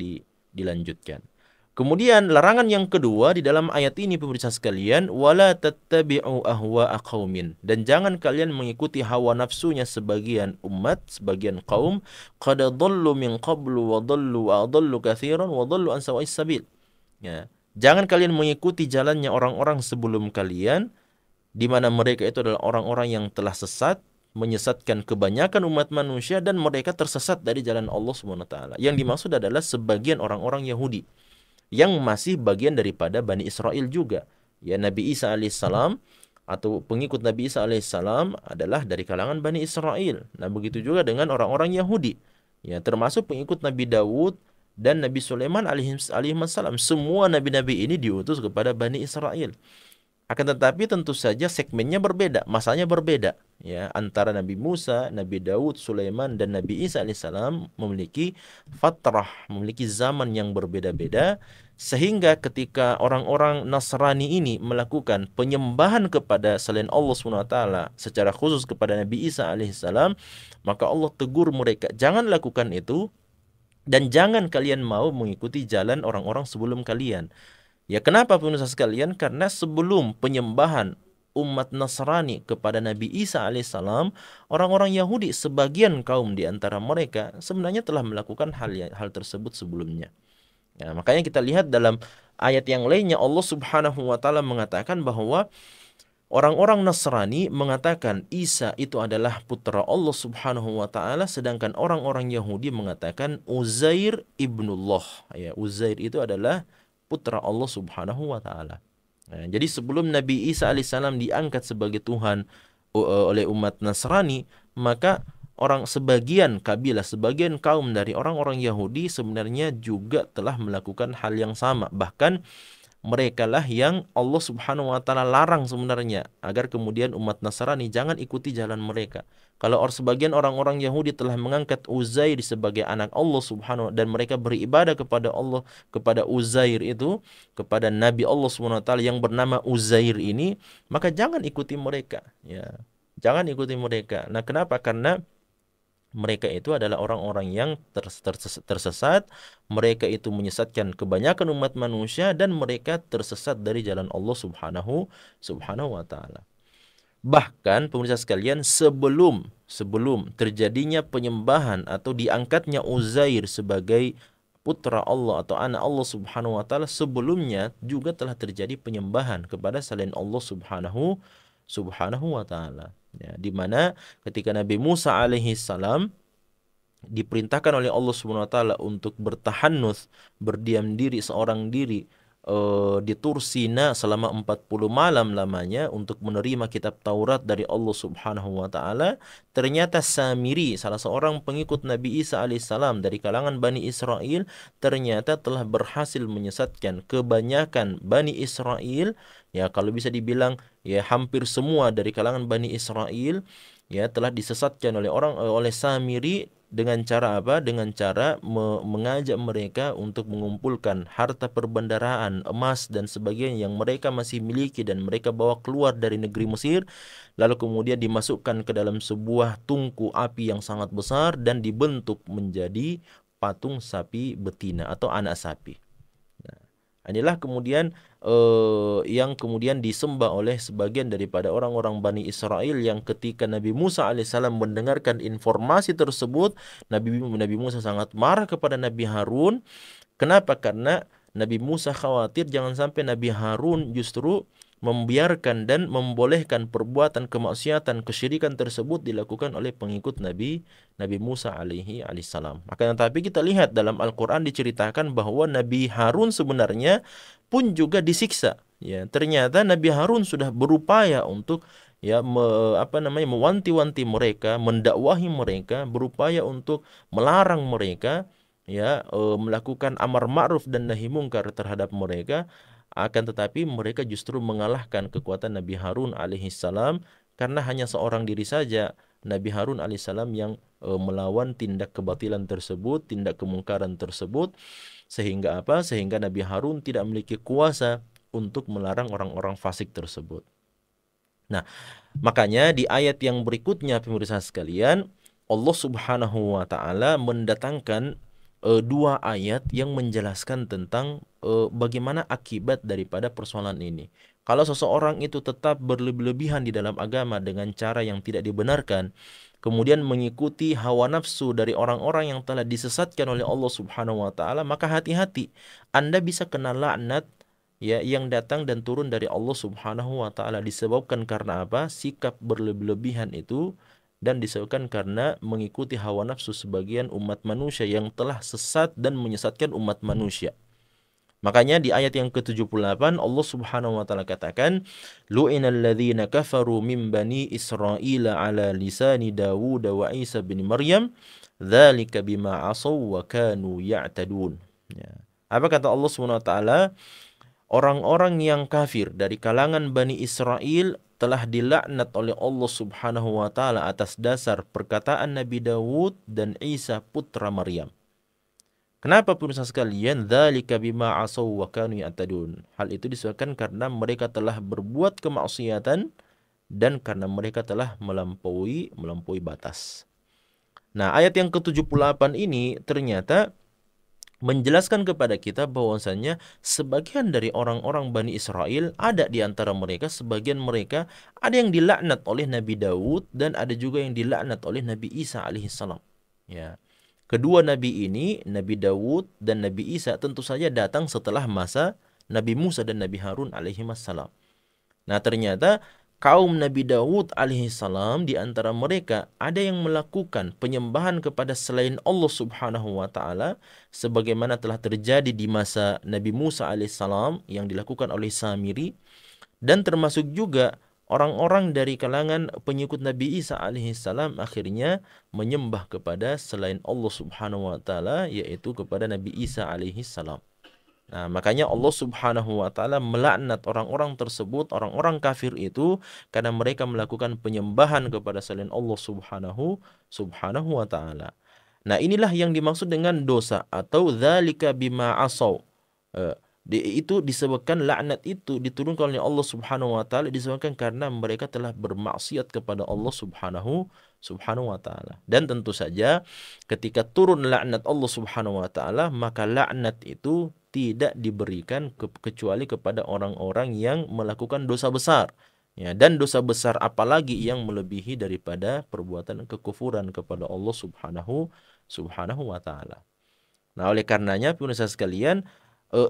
dilanjutkan. Kemudian larangan yang kedua di dalam ayat ini pemirsa sekalian, wala tattabi'u ahwa'a qaumin, dan jangan kalian mengikuti hawa nafsunya sebagian umat, sebagian kaum, qad dhallu min qablu wa dhallu wa adallu katsiran wa dhallu an sawa'is sabil. Ya. Jangan kalian mengikuti jalannya orang-orang sebelum kalian, di mana mereka itu adalah orang-orang yang telah sesat, menyesatkan kebanyakan umat manusia, dan mereka tersesat dari jalan Allah Subhanahu wa taala. Yang dimaksud adalah sebagian orang-orang Yahudi yang masih bagian daripada Bani Israel juga. Ya, Nabi Isa alaihissalam atau pengikut Nabi Isa alaihissalam adalah dari kalangan Bani Israel. Nah, begitu juga dengan orang-orang Yahudi. Ya, termasuk pengikut Nabi Daud dan Nabi Sulaiman alaihissalam. Semua nabi-nabi ini diutus kepada Bani Israel. Akan tetapi tentu saja segmennya berbeda, masanya berbeda. Ya, antara Nabi Musa, Nabi Daud, Sulaiman, dan Nabi Isa alaihissalam memiliki fatrah, memiliki zaman yang berbeda-beda, sehingga ketika orang-orang Nasrani ini melakukan penyembahan kepada selain Allah SWT, secara khusus kepada Nabi Isa alaihissalam, maka Allah tegur mereka, jangan lakukan itu, dan jangan kalian mau mengikuti jalan orang-orang sebelum kalian. Ya, kenapa pemirsa sekalian? Karena sebelum penyembahan umat Nasrani kepada Nabi Isa alaihissalam, orang-orang Yahudi sebagian kaum di antara mereka sebenarnya telah melakukan hal tersebut sebelumnya. Ya, makanya kita lihat dalam ayat yang lainnya Allah Subhanahu wa taala mengatakan bahwa orang-orang Nasrani mengatakan Isa itu adalah putra Allah Subhanahu wa taala, sedangkan orang-orang Yahudi mengatakan Uzair ibnullah. Ya, Uzair itu adalah putra Allah Subhanahu wa taala. Nah, jadi sebelum Nabi Isa alaihissalam diangkat sebagai Tuhan oleh umat Nasrani, maka sebagian kabilah, sebagian kaum dari orang-orang Yahudi sebenarnya juga telah melakukan hal yang sama. Bahkan mereka lah yang Allah Subhanahu wa taala larang sebenarnya agar kemudian umat Nasrani jangan ikuti jalan mereka. Kalau sebagian orang-orang Yahudi telah mengangkat Uzair sebagai anak Allah Subhanahu wa, dan mereka beribadah kepada Allah, kepada Uzair itu, kepada Nabi Allah Subhanahu wa taala yang bernama Uzair ini, maka jangan ikuti mereka, ya. Jangan ikuti mereka. Nah, kenapa? Karena mereka itu adalah orang-orang yang tersesat, mereka itu menyesatkan kebanyakan umat manusia, dan mereka tersesat dari jalan Allah Subhanahu wa taala. Bahkan pemirsa sekalian, sebelum terjadinya penyembahan atau diangkatnya Uzair sebagai putra Allah atau anak Allah Subhanahu wa taala, sebelumnya juga telah terjadi penyembahan kepada selain Allah Subhanahu wa taala. Ya, di mana ketika Nabi Musa alaihi salam diperintahkan oleh Allah Subhanahu wa taala untuk bertahannuts, berdiam diri seorang diri di Tur Sina selama 40 malam lamanya untuk menerima kitab Taurat dari Allah Subhanahu wa taala, ternyata Samiri, salah seorang pengikut Nabi Isa alaihissalam dari kalangan Bani Israel, ternyata telah berhasil menyesatkan kebanyakan Bani Israel. Ya, kalau bisa dibilang ya hampir semua dari kalangan Bani Israel ya telah disesatkan oleh Samiri. Dengan cara apa? Dengan cara mengajak mereka untuk mengumpulkan harta perbendaharaan, emas dan sebagainya yang mereka masih miliki dan mereka bawa keluar dari negeri Mesir, lalu kemudian dimasukkan ke dalam sebuah tungku api yang sangat besar dan dibentuk menjadi patung sapi betina atau anak sapi. Inilah kemudian yang kemudian disembah oleh sebagian daripada orang-orang Bani Israel, yang ketika Nabi Musa alaihissalam mendengarkan informasi tersebut, Nabi Musa sangat marah kepada Nabi Harun. Kenapa? Karena Nabi Musa khawatir jangan sampai Nabi Harun justru membiarkan dan membolehkan perbuatan kemaksiatan, kesyirikan tersebut dilakukan oleh pengikut Nabi Musa alaihissalam. Tapi kita lihat dalam Al-Quran diceritakan bahwa Nabi Harun sebenarnya pun juga disiksa. Ya, ternyata Nabi Harun sudah berupaya untuk mewanti-wanti mereka, mendakwahi mereka, berupaya untuk melarang mereka melakukan amar ma'ruf dan nahi mungkar terhadap mereka. Akan tetapi mereka justru mengalahkan kekuatan Nabi Harun alaihissalam, karena hanya seorang diri saja Nabi Harun alaihissalam yang melawan tindak kebatilan tersebut, tindak kemungkaran tersebut, sehingga Nabi Harun tidak memiliki kuasa untuk melarang orang-orang fasik tersebut. Nah, makanya di ayat yang berikutnya pemirsa sekalian, Allah Subhanahu wa taala mendatangkan dua ayat yang menjelaskan tentang bagaimana akibat daripada persoalan ini. Kalau seseorang itu tetap berlebih-lebihan di dalam agama dengan cara yang tidak dibenarkan, kemudian mengikuti hawa nafsu dari orang-orang yang telah disesatkan oleh Allah Subhanahu wa taala, maka hati-hati. Anda bisa kena laknat ya yang datang dan turun dari Allah Subhanahu wa taala disebabkan karena apa? Sikap berlebih-lebihan itu, dan disebabkan karena mengikuti hawa nafsu sebagian umat manusia yang telah sesat dan menyesatkan umat manusia. Makanya di ayat yang ke-78 Allah Subhanahu wa taala katakan, lu'inal ladzina kafaru min bani Israil ala lisani Dawud wa Isa bin Maryam, dzalika bima asaw wa kanu ya'tadun. Ya. Apa kata Allah Subhanahu wa taala? Orang-orang yang kafir dari kalangan Bani Israel telah dilaknat oleh Allah Subhanahu wa taala atas dasar perkataan Nabi Dawud dan Isa putra Maryam. Kenapa pemirsa sekalian? Dzalika bima asaw wa kanu ya'tadun. Hal itu disebabkan karena mereka telah berbuat kemaksiatan dan karena mereka telah melampaui batas. Nah, ayat yang ke-78 ini ternyata menjelaskan kepada kita bahwasannya sebagian dari orang-orang Bani Israel, ada di antara mereka, sebagian mereka ada yang dilaknat oleh Nabi Daud dan ada juga yang dilaknat oleh Nabi Isa alaihissalam. Ya. Kedua nabi ini, Nabi Daud dan Nabi Isa, tentu saja datang setelah masa Nabi Musa dan Nabi Harun alaihissalam. Nah, ternyata kaum Nabi Daud alaihissalam di antara mereka ada yang melakukan penyembahan kepada selain Allah Subhanahu wa taala sebagaimana telah terjadi di masa Nabi Musa alaihissalam yang dilakukan oleh Samiri, dan termasuk juga orang-orang dari kalangan pengikut Nabi Isa alaihissalam akhirnya menyembah kepada selain Allah Subhanahu wa taala, yaitu kepada Nabi Isa alaihissalam. Nah, makanya Allah Subhanahu wa taala melaknat orang-orang tersebut, orang-orang kafir itu, karena mereka melakukan penyembahan kepada selain Allah Subhanahu wa taala. Nah, inilah yang dimaksud dengan dosa atau dzalika bima asaw. Itu disebabkan laknat itu diturunkan oleh Allah Subhanahu wa taala disebabkan karena mereka telah bermaksiat kepada Allah Subhanahu wa taala. Dan tentu saja ketika turun laknat Allah Subhanahu wa taala, maka laknat itu tidak diberikan kecuali kepada orang-orang yang melakukan dosa besar. Ya, dan dosa besar apalagi yang melebihi daripada perbuatan kekufuran kepada Allah Subhanahu wa taala. Nah, oleh karenanya pemirsa sekalian,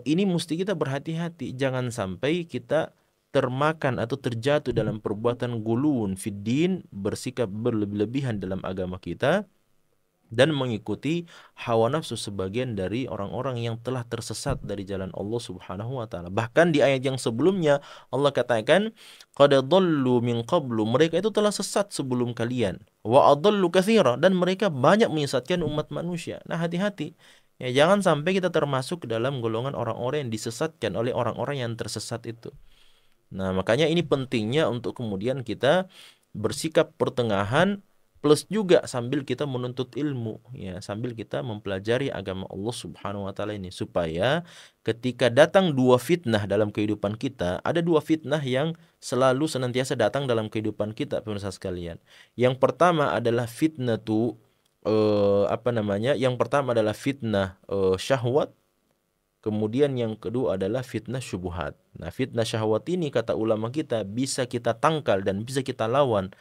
ini mesti kita berhati-hati, jangan sampai kita termakan atau terjatuh dalam perbuatan guluun fiddin, bersikap berlebih-lebihan dalam agama kita, dan mengikuti hawa nafsu sebagian dari orang-orang yang telah tersesat dari jalan Allah Subhanahu wa taala. Bahkan di ayat yang sebelumnya Allah katakan, qad dhallu min qablu, mereka itu telah sesat sebelum kalian, wa adallu katsira, dan mereka banyak menyesatkan umat manusia. Nah, hati-hati. Ya, jangan sampai kita termasuk ke dalam golongan orang-orang yang disesatkan oleh orang-orang yang tersesat itu. Nah, makanya ini pentingnya untuk kemudian kita bersikap pertengahan, plus juga sambil kita menuntut ilmu, ya, sambil kita mempelajari agama Allah Subhanahu wa taala ini, supaya ketika datang dua fitnah dalam kehidupan kita, ada dua fitnah yang selalu senantiasa datang dalam kehidupan kita, pemirsa sekalian. Yang pertama adalah fitnah tuh yang pertama adalah fitnah syahwat, kemudian yang kedua adalah fitnah syubhat. Nah, fitnah syahwat ini kata ulama kita bisa kita tangkal dan bisa kita lawan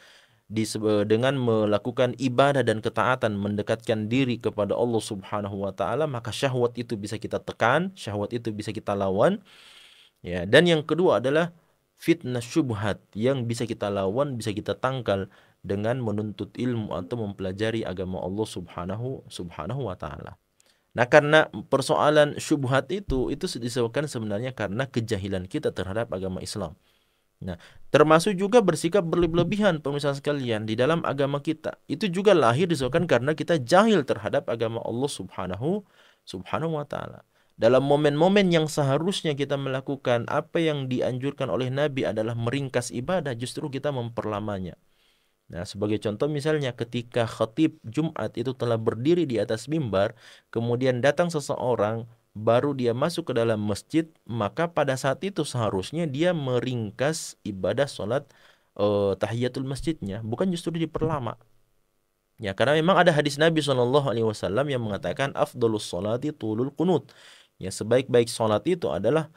dengan melakukan ibadah dan ketaatan, mendekatkan diri kepada Allah Subhanahu wa taala, maka syahwat itu bisa kita tekan, syahwat itu bisa kita lawan. Ya, dan yang kedua adalah fitnah syubhat yang bisa kita lawan, bisa kita tangkal dengan menuntut ilmu atau mempelajari agama Allah Subhanahu wa taala. Nah, karena persoalan syubhat itu disebabkan sebenarnya karena kejahilan kita terhadap agama Islam. Nah, termasuk juga bersikap berlebihan pemirsa sekalian di dalam agama kita. Itu juga lahir disebabkan karena kita jahil terhadap agama Allah Subhanahu wa taala. Dalam momen-momen yang seharusnya kita melakukan apa yang dianjurkan oleh Nabi adalah meringkas ibadah, justru kita memperlamanya. Nah, sebagai contoh misalnya ketika khatib Jumat itu telah berdiri di atas mimbar, kemudian datang seseorang, baru dia masuk ke dalam masjid, maka pada saat itu seharusnya dia meringkas ibadah sholat tahiyatul masjidnya, bukan justru diperlama. Ya, karena memang ada hadis Nabi SAW yang mengatakan afdhalus sholati tulul qunut. Ya, sebaik-baik salat itu adalah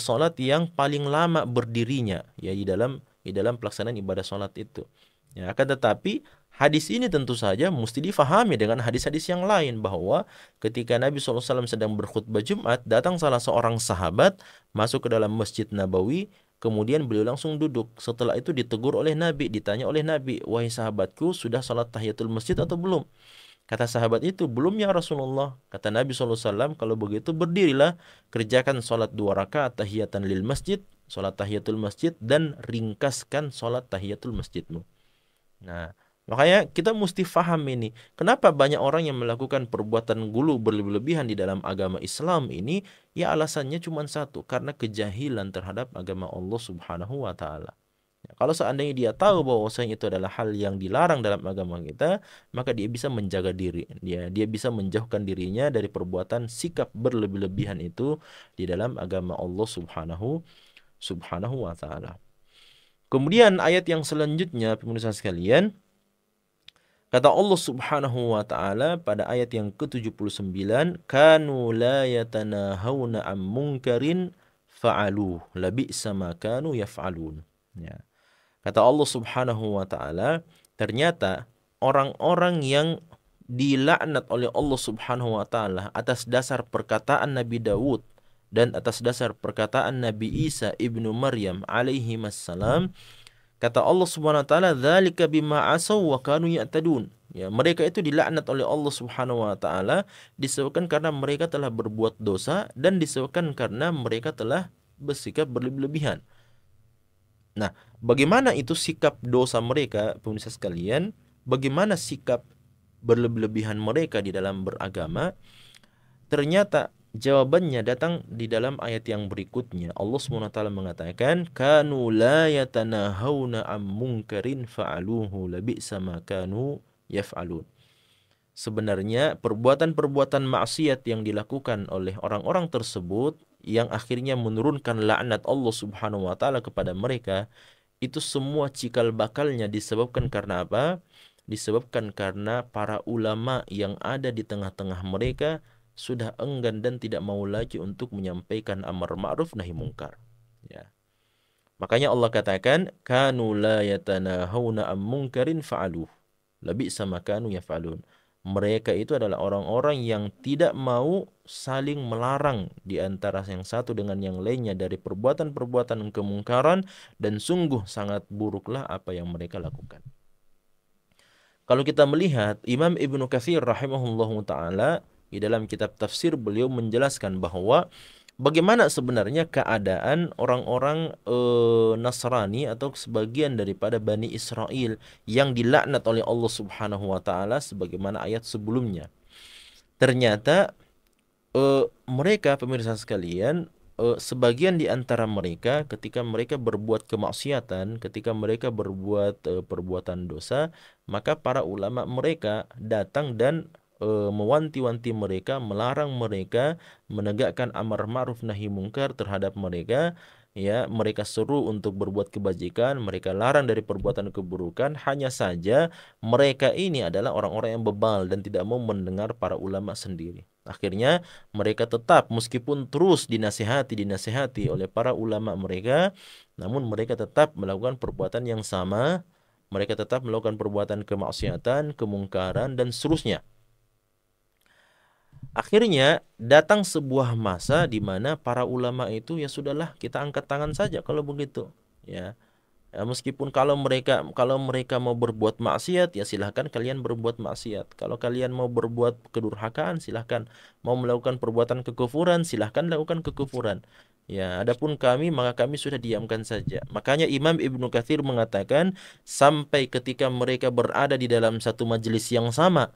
salat yang paling lama berdirinya ya di dalam pelaksanaan ibadah salat itu. Ya, akan tetapi hadis ini tentu saja mesti difahami dengan hadis-hadis yang lain bahwa ketika Nabi SAW sedang berkhutbah Jumat, datang salah seorang sahabat masuk ke dalam Masjid Nabawi. Kemudian beliau langsung duduk. Setelah itu ditegur oleh Nabi, ditanya oleh Nabi, "Wahai sahabatku, sudah salat tahiyatul masjid atau belum?" Kata sahabat itu, "Belum ya Rasulullah." Kata Nabi SAW, "Kalau begitu berdirilah, kerjakan salat 2 rakaat tahiyatan lil masjid, salat tahiyatul masjid, dan ringkaskan salat tahiyatul masjidmu." Nah, makanya kita mesti paham ini. Kenapa banyak orang yang melakukan perbuatan gulu berlebihan di dalam agama Islam ini? Ya alasannya cuma satu, karena kejahilan terhadap agama Allah Subhanahu wa taala. Ya, kalau seandainya dia tahu bahwasanya itu adalah hal yang dilarang dalam agama kita, maka dia bisa menjaga diri. Dia bisa menjauhkan dirinya dari perbuatan sikap berlebih-lebihan itu di dalam agama Allah Subhanahu wa taala. Kemudian ayat yang selanjutnya pemirsa sekalian, kata Allah Subhanahu wa taala pada ayat yang ke-79, kanu la yatanahawna am munkarin fa'alu labi'sa ma kanu yaf'alun. Ya. Kata Allah Subhanahu wa taala, ternyata orang-orang yang dilaknat oleh Allah Subhanahu wa taala atas dasar perkataan Nabi Daud dan atas dasar perkataan Nabi Isa ibnu Maryam alaihi wassalam, kata Allah Subhanahu wa taala, "Dzalika bima asaw wa kanu ya'tadun." Ya, mereka itu dilaknat oleh Allah Subhanahu wa taala disebabkan karena mereka telah berbuat dosa dan disebabkan karena mereka telah bersikap berlebihan. Nah, bagaimana itu sikap dosa mereka, pemirsa sekalian? Bagaimana sikap berlebihan mereka di dalam beragama? Ternyata jawabannya datang di dalam ayat yang berikutnya. Allah SWT mengatakan, "Kanu la yatanahawna am munkarin fa'aluhu labi'sa ma kanu yaf'alun." Sebenarnya perbuatan-perbuatan maksiat yang dilakukan oleh orang-orang tersebut yang akhirnya menurunkan laknat Allah Subhanahu wa taala kepada mereka, itu semua cikal bakalnya disebabkan karena apa? Disebabkan karena para ulama yang ada di tengah-tengah mereka sudah enggan dan tidak mau lagi untuk menyampaikan amar ma'ruf nahi mungkar. Ya. Makanya Allah katakan, kanu la yatanahawna am munkarin fa'aluh labi'sa ma kanu yaf'alun. Mereka itu adalah orang-orang yang tidak mau saling melarang di antara yang satu dengan yang lainnya dari perbuatan-perbuatan kemungkaran, dan sungguh sangat buruklah apa yang mereka lakukan. Kalau kita melihat Imam Ibnu Katsir rahimahullahu taala di dalam kitab tafsir, beliau menjelaskan bahwa bagaimana sebenarnya keadaan orang-orang Nasrani atau sebagian daripada Bani Israel yang dilaknat oleh Allah Subhanahu wa taala sebagaimana ayat sebelumnya. Ternyata mereka, pemirsa sekalian, sebagian di antara mereka ketika mereka berbuat kemaksiatan, ketika mereka berbuat perbuatan dosa, maka para ulama mereka datang dan mewanti-wanti mereka, melarang mereka, menegakkan amar ma'ruf nahi mungkar terhadap mereka. Ya, mereka seru untuk berbuat kebajikan, mereka larang dari perbuatan keburukan. Hanya saja mereka ini adalah orang-orang yang bebal dan tidak mau mendengar para ulama sendiri. Akhirnya mereka tetap, meskipun terus dinasihati oleh para ulama mereka, namun mereka tetap melakukan perbuatan yang sama. Mereka tetap melakukan perbuatan kemaksiatan, kemungkaran, dan seterusnya. Akhirnya datang sebuah masa di mana para ulama itu, ya sudahlah, kita angkat tangan saja kalau begitu. Ya. Ya, meskipun kalau mereka mau berbuat maksiat, ya silahkan kalian berbuat maksiat. Kalau kalian mau berbuat kedurhakaan, silahkan. Mau melakukan perbuatan kekufuran, silahkan lakukan kekufuran. Ya, adapun kami, maka kami sudah diamkan saja. Makanya Imam Ibnu Katsir mengatakan, sampai ketika mereka berada di dalam satu majelis yang sama,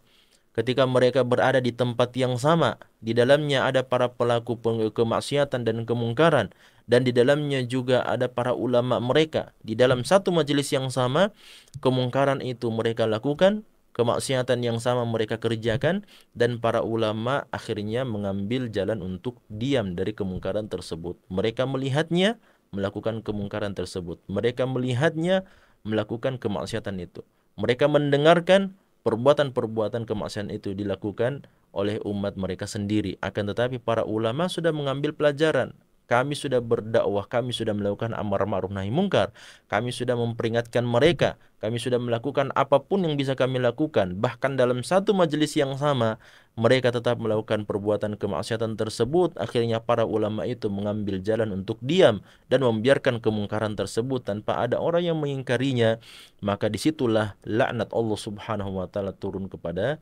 ketika mereka berada di tempat yang sama, di dalamnya ada para pelaku kemaksiatan dan kemungkaran, dan di dalamnya juga ada para ulama mereka. Di dalam satu majelis yang sama, kemungkaran itu mereka lakukan, kemaksiatan yang sama mereka kerjakan, dan para ulama akhirnya mengambil jalan untuk diam dari kemungkaran tersebut. Mereka melihatnya melakukan kemungkaran tersebut. Mereka melihatnya melakukan kemaksiatan itu. Mereka mendengarkan perbuatan-perbuatan kemaksiatan itu dilakukan oleh umat mereka sendiri. Akan tetapi para ulama sudah mengambil pelajaran. Kami sudah berdakwah, kami sudah melakukan amar ma'ruf nahi mungkar, kami sudah memperingatkan mereka, kami sudah melakukan apapun yang bisa kami lakukan. Bahkan dalam satu majelis yang sama, mereka tetap melakukan perbuatan kemaksiatan tersebut. Akhirnya para ulama itu mengambil jalan untuk diam dan membiarkan kemungkaran tersebut tanpa ada orang yang mengingkarinya. Maka disitulah laknat Allah Subhanahu wa taala turun kepada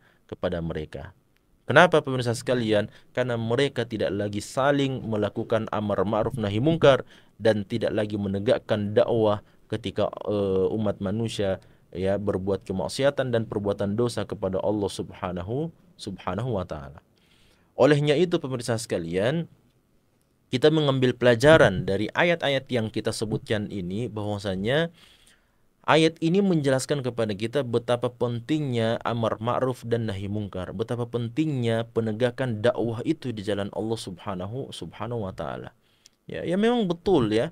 mereka. Kenapa pemirsa sekalian? Karena mereka tidak lagi saling melakukan amar ma'ruf nahi mungkar dan tidak lagi menegakkan dakwah ketika umat manusia ya berbuat kemaksiatan dan perbuatan dosa kepada Allah Subhanahu wa taala. Olehnya itu pemirsa sekalian, kita mengambil pelajaran dari ayat-ayat yang kita sebutkan ini, bahwasanya ayat ini menjelaskan kepada kita betapa pentingnya amar ma'ruf dan nahi mungkar, betapa pentingnya penegakan dakwah itu di jalan Allah Subhanahu wa taala. Ya memang betul ya.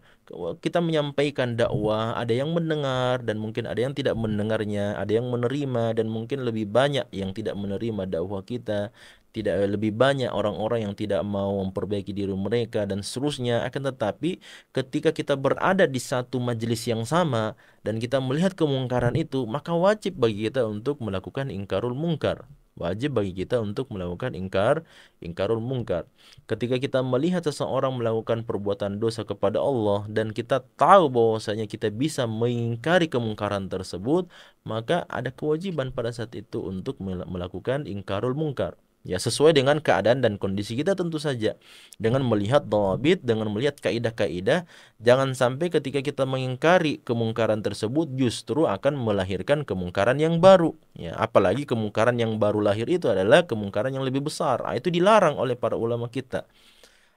Kita menyampaikan dakwah, ada yang mendengar dan mungkin ada yang tidak mendengarnya, ada yang menerima dan mungkin lebih banyak yang tidak menerima dakwah kita, tidak lebih banyak orang-orang yang tidak mau memperbaiki diri mereka dan seterusnya. Akan tetapi ketika kita berada di satu majelis yang sama dan kita melihat kemungkaran itu, maka wajib bagi kita untuk melakukan ingkarul mungkar. Wajib bagi kita untuk melakukan ingkarul mungkar. Ketika kita melihat seseorang melakukan perbuatan dosa kepada Allah dan kita tahu bahwasanya kita bisa mengingkari kemungkaran tersebut, maka ada kewajiban pada saat itu untuk melakukan ingkarul mungkar. Ya, sesuai dengan keadaan dan kondisi kita tentu saja. Dengan melihat dhawabit, dengan melihat kaidah-kaidah, jangan sampai ketika kita mengingkari kemungkaran tersebut justru akan melahirkan kemungkaran yang baru. Ya, apalagi kemungkaran yang baru lahir itu adalah kemungkaran yang lebih besar. Itu dilarang oleh para ulama kita.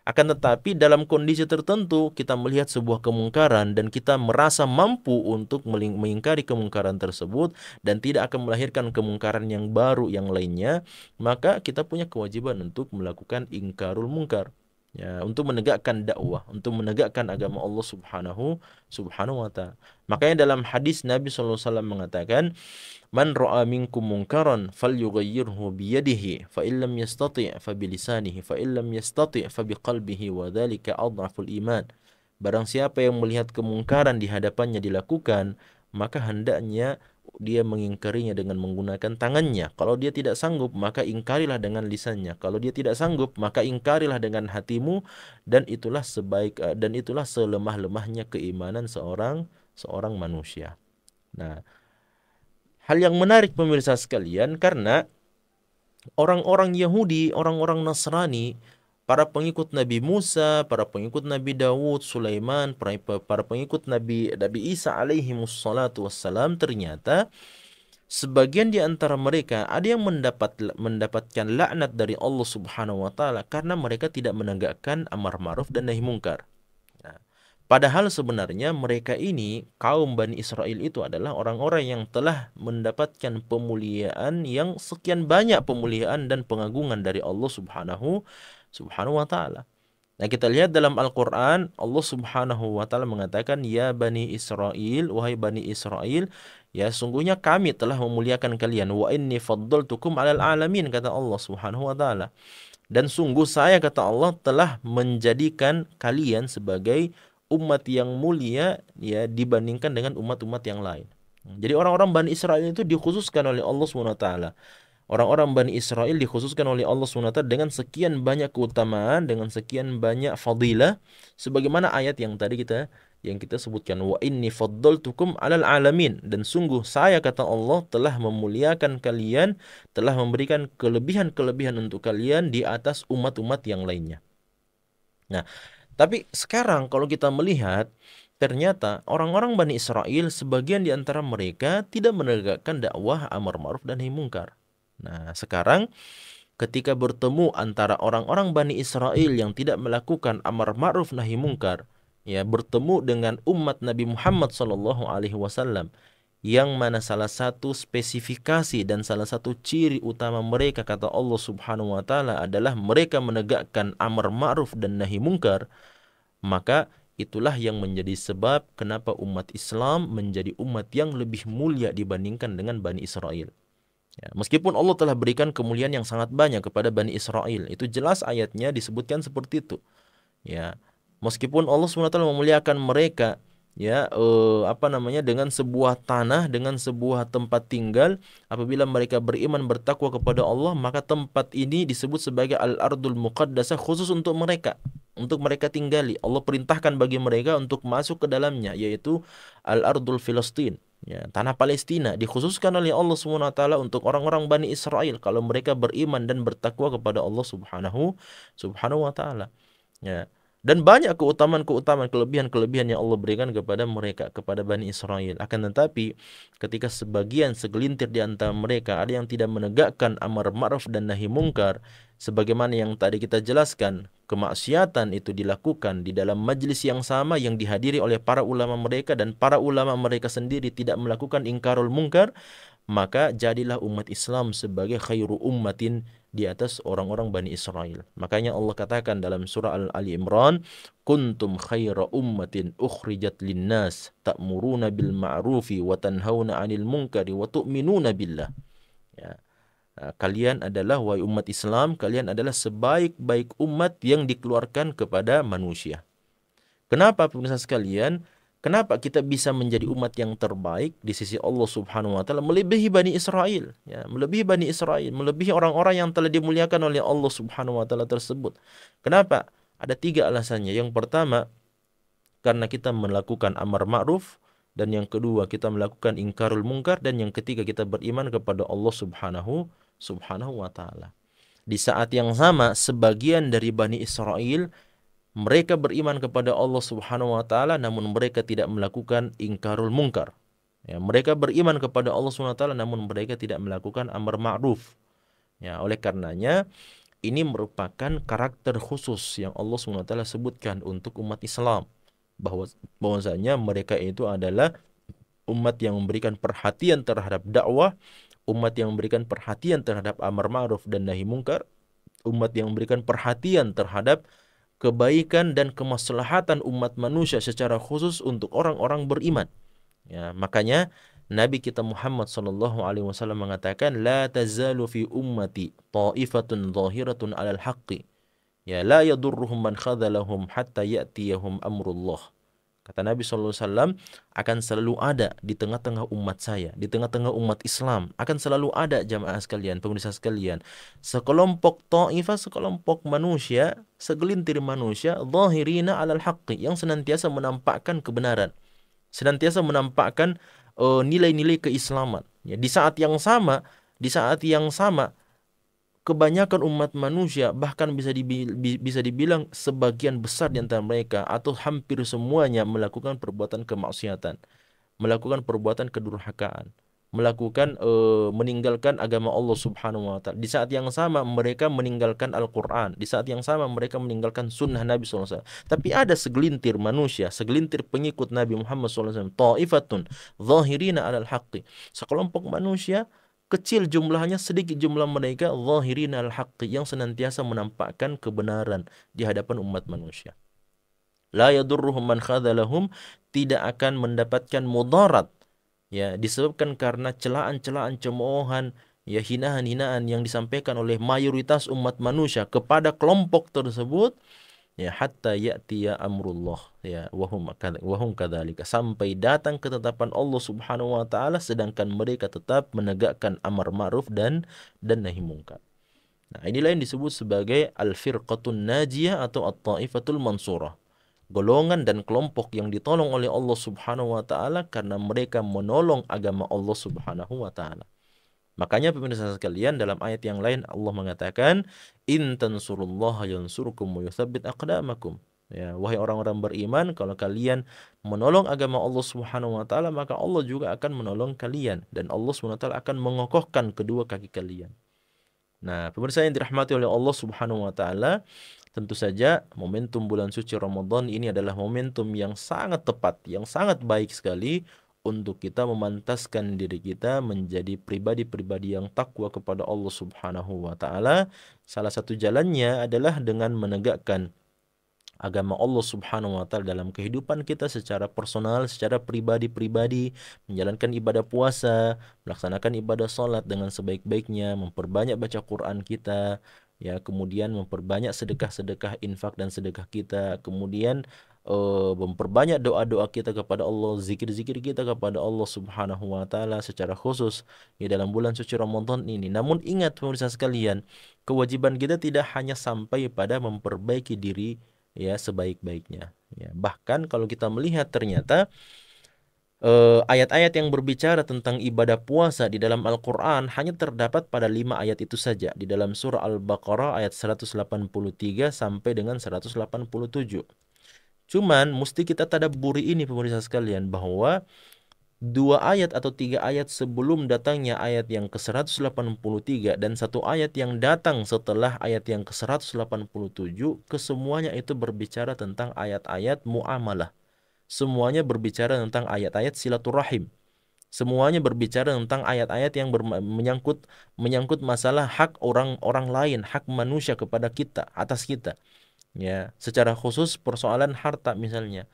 Akan tetapi dalam kondisi tertentu kita melihat sebuah kemungkaran dan kita merasa mampu untuk mengingkari kemungkaran tersebut dan tidak akan melahirkan kemungkaran yang baru yang lainnya, maka kita punya kewajiban untuk melakukan ingkarul mungkar. Ya, untuk menegakkan dakwah, untuk menegakkan agama Allah Subhanahu wa taala. Makanya dalam hadis Nabi sallallahu alaihi wasallam mengatakan, "Man ra'a minkum munkaran falyughayyirhu biyadihi, fa illam yastati' fa bilisanihi, fa illam yastati' fa biqalbihi wa dzalika adhaful iman." Barang siapa yang melihat kemungkaran di hadapannya dilakukan, maka hendaknya dia mengingkarinya dengan menggunakan tangannya. Kalau dia tidak sanggup, maka ingkarilah dengan lisannya. Kalau dia tidak sanggup, maka ingkarilah dengan hatimu, dan itulah selemah-lemahnya keimanan seorang manusia. Nah, hal yang menarik pemirsa sekalian, karena orang-orang Yahudi, orang-orang Nasrani, para pengikut Nabi Musa, para pengikut Nabi Dawud, Sulaiman, para pengikut Nabi Isa alaihi wassalatu wassalam, ternyata sebagian di antara mereka ada yang mendapatkan laknat dari Allah Subhanahu wa taala karena mereka tidak menegakkan amar ma'ruf dan nahi mungkar. Nah, padahal sebenarnya mereka ini, kaum Bani Israel itu adalah orang-orang yang telah mendapatkan pemuliaan yang sekian banyak, pemuliaan dan pengagungan dari Allah Subhanahu wa taala. Nah, kita lihat dalam Al-Qur'an, Allah Subhanahu wa taala mengatakan, "Ya Bani Israel, wahai Bani Israel, ya sungguhnya kami telah memuliakan kalian. Wa inni faddaltukum 'alal alamin," kata Allah Subhanahu wa taala. Dan sungguh saya, kata Allah, telah menjadikan kalian sebagai umat yang mulia ya dibandingkan dengan umat-umat yang lain. Jadi orang-orang Bani Israel itu dikhususkan oleh Allah Subhanahu wa taala. Orang-orang Bani Israel dikhususkan oleh Allah SWT dengan sekian banyak keutamaan, dengan sekian banyak fadilah, sebagaimana ayat yang tadi kita sebutkan, wa inni faddaltukum 'alal alamin, dan sungguh saya, kata Allah, telah memuliakan kalian, telah memberikan kelebihan-kelebihan untuk kalian di atas umat-umat yang lainnya. Nah, tapi sekarang kalau kita melihat, ternyata orang-orang Bani Israel, sebagian di antara mereka tidak menegakkan dakwah amar ma'ruf dan nahi mungkar. Nah, sekarang ketika bertemu antara orang-orang Bani Israel yang tidak melakukan amar ma'ruf nahi mungkar, ya, bertemu dengan umat Nabi Muhammad SAW, yang mana salah satu spesifikasi dan salah satu ciri utama mereka, kata Allah Subhanahu wa taala, adalah mereka menegakkan amar ma'ruf dan nahi mungkar, maka itulah yang menjadi sebab kenapa umat Islam menjadi umat yang lebih mulia dibandingkan dengan Bani Israel. Ya, meskipun Allah telah berikan kemuliaan yang sangat banyak kepada Bani Israel, itu jelas ayatnya disebutkan seperti itu. Ya, meskipun Allah SWT memuliakan mereka, ya, apa namanya, dengan sebuah tanah, dengan sebuah tempat tinggal, apabila mereka beriman bertakwa kepada Allah, maka tempat ini disebut sebagai al-ardul muqaddasah, khusus untuk mereka tinggali. Allah perintahkan bagi mereka untuk masuk ke dalamnya, yaitu al-ardul Filistin. Ya, tanah Palestina dikhususkan oleh Allah SWT untuk orang-orang Bani Israel kalau mereka beriman dan bertakwa kepada Allah Subhanahu wa taala. Ya. Dan banyak keutamaan-keutamaan, kelebihan-kelebihan yang Allah berikan kepada mereka, kepada Bani Israel. Akan tetapi, ketika segelintir di antara mereka ada yang tidak menegakkan amar ma'ruf dan nahi mungkar, sebagaimana yang tadi kita jelaskan, kemaksiatan itu dilakukan di dalam majlis yang sama yang dihadiri oleh para ulama mereka, dan para ulama mereka sendiri tidak melakukan ingkarul mungkar, maka jadilah umat Islam sebagai khairu ummatin di atas orang-orang Bani Israel. Makanya Allah katakan dalam surah Ali Imran, kuntum khaira ummatin ukhrijat linnas ta'muruna bil ma'rufi wa tanhauna 'anil munkari wa tu'minuna billah. Ya. Nah, kalian adalah, wahai umat Islam, kalian adalah sebaik-baik umat yang dikeluarkan kepada manusia. Kenapa pemirsa sekalian? Kenapa kita bisa menjadi umat yang terbaik di sisi Allah Subhanahu wa taala, melebihi Bani Israel, ya, melebihi Bani Israel, melebihi orang-orang yang telah dimuliakan oleh Allah Subhanahu wa taala tersebut. Kenapa? Ada 3 alasannya. Yang pertama, karena kita melakukan amar ma'ruf, dan yang kedua kita melakukan ingkarul mungkar, dan yang ketiga kita beriman kepada Allah Subhanahu wa taala. Di saat yang sama, sebagian dari Bani Israel mereka beriman kepada Allah Subhanahu wa taala, namun mereka tidak melakukan ingkarul mungkar. Ya, mereka beriman kepada Allah Subhanahu wa taala, namun mereka tidak melakukan amar ma'ruf. Ya, oleh karenanya ini merupakan karakter khusus yang Allah Subhanahu wa taala sebutkan untuk umat Islam, bahwasanya mereka itu adalah umat yang memberikan perhatian terhadap dakwah, umat yang memberikan perhatian terhadap amar ma'ruf dan nahi mungkar, umat yang memberikan perhatian terhadap kebaikan dan kemaslahatan umat manusia secara khusus untuk orang-orang beriman. Ya, makanya Nabi kita Muhammad sallallahu alaihi wasallam mengatakan, la tazalu fi ummati ta'ifatun zahiratun 'alal haqqi, ya la yadurruhum man khadhalahum hatta ya'tiyahum amrullah. Kata Nabi SAW, akan selalu ada di tengah-tengah umat saya, di tengah-tengah umat Islam, akan selalu ada, jamaah sekalian, pemirsa sekalian, sekelompok ta'ifah, sekelompok manusia, segelintir manusia, zahirina alal haqqi, yang senantiasa menampakkan kebenaran, senantiasa menampakkan nilai-nilai keislaman. Ya, di saat yang sama, kebanyakan umat manusia, bahkan bisa dibilang sebagian besar di antara mereka atau hampir semuanya, melakukan perbuatan kemaksiatan, melakukan perbuatan kedurhakaan, melakukan meninggalkan agama Allah Subhanahu wa taala. Di saat yang sama mereka meninggalkan Al-Qur'an, di saat yang sama mereka meninggalkan sunnah Nabi SAW. Tapi ada segelintir manusia, segelintir pengikut Nabi Muhammad SAW, ta'ifatun zahirina alal haqqi, sekelompok manusia kecil jumlahnya, sedikit jumlah mereka, zahirin al-haqqi, yang senantiasa menampakkan kebenaran di hadapan umat manusia. La yadurruhum man khadhalahum, tidak akan mendapatkan mudarat, ya, disebabkan karena celaan-celaan, cemoohan, ya, hinaan-hinaan yang disampaikan oleh mayoritas umat manusia kepada kelompok tersebut, ya, hatta ya'tiya amrullah, ya, wahum kadzalika, sampai datang ketetapan Allah Subhanahu wa taala sedangkan mereka tetap menegakkan amar ma'ruf dan nahi mungkar. Nah, inilah yang disebut sebagai al-firqatun najiyah atau at-taifatul mansurah. Golongan dan kelompok yang ditolong oleh Allah Subhanahu wa taala karena mereka menolong agama Allah Subhanahu wa taala. Makanya pemirsa sekalian, dalam ayat yang lain Allah mengatakan, in tansurullaha yansurkum wa yutsabbit aqdamakum. Ya, wahai orang-orang beriman, kalau kalian menolong agama Allah Subhanahu wa taala, maka Allah juga akan menolong kalian, dan Allah Subhanahu wa taala akan mengokohkan kedua kaki kalian. Nah, pemirsa yang dirahmati oleh Allah Subhanahu wa taala, tentu saja momentum bulan suci Ramadan ini adalah momentum yang sangat tepat, yang sangat baik sekali untuk kita memantaskan diri kita menjadi pribadi-pribadi yang takwa kepada Allah Subhanahu wa taala. Salah satu jalannya adalah dengan menegakkan agama Allah Subhanahu wa taala dalam kehidupan kita secara personal, secara pribadi-pribadi, menjalankan ibadah puasa, melaksanakan ibadah salat dengan sebaik-baiknya, memperbanyak baca Quran kita, ya, kemudian memperbanyak sedekah-sedekah infak dan sedekah kita, kemudian memperbanyak doa-doa kita kepada Allah, zikir-zikir kita kepada Allah Subhanahu wa taala secara khusus di dalam bulan suci Ramadan ini. Namun ingat pemirsa sekalian, kewajiban kita tidak hanya sampai pada memperbaiki diri, ya, sebaik-baiknya, ya. Bahkan kalau kita melihat ternyata ayat-ayat yang berbicara tentang ibadah puasa di dalam Al-Quran hanya terdapat pada 5 ayat itu saja di dalam surah Al-Baqarah ayat 183 sampai dengan 187. Cuman mesti kita tadabburi ini pemirsa sekalian, bahwa 2 ayat atau 3 ayat sebelum datangnya ayat yang ke-183 dan 1 ayat yang datang setelah ayat yang ke-187, kesemuanya itu berbicara tentang ayat-ayat muamalah. Semuanya berbicara tentang ayat-ayat silaturahim. Semuanya berbicara tentang ayat-ayat yang menyangkut masalah hak orang lain, hak manusia kepada kita, atas kita. Ya, secara khusus persoalan harta misalnya.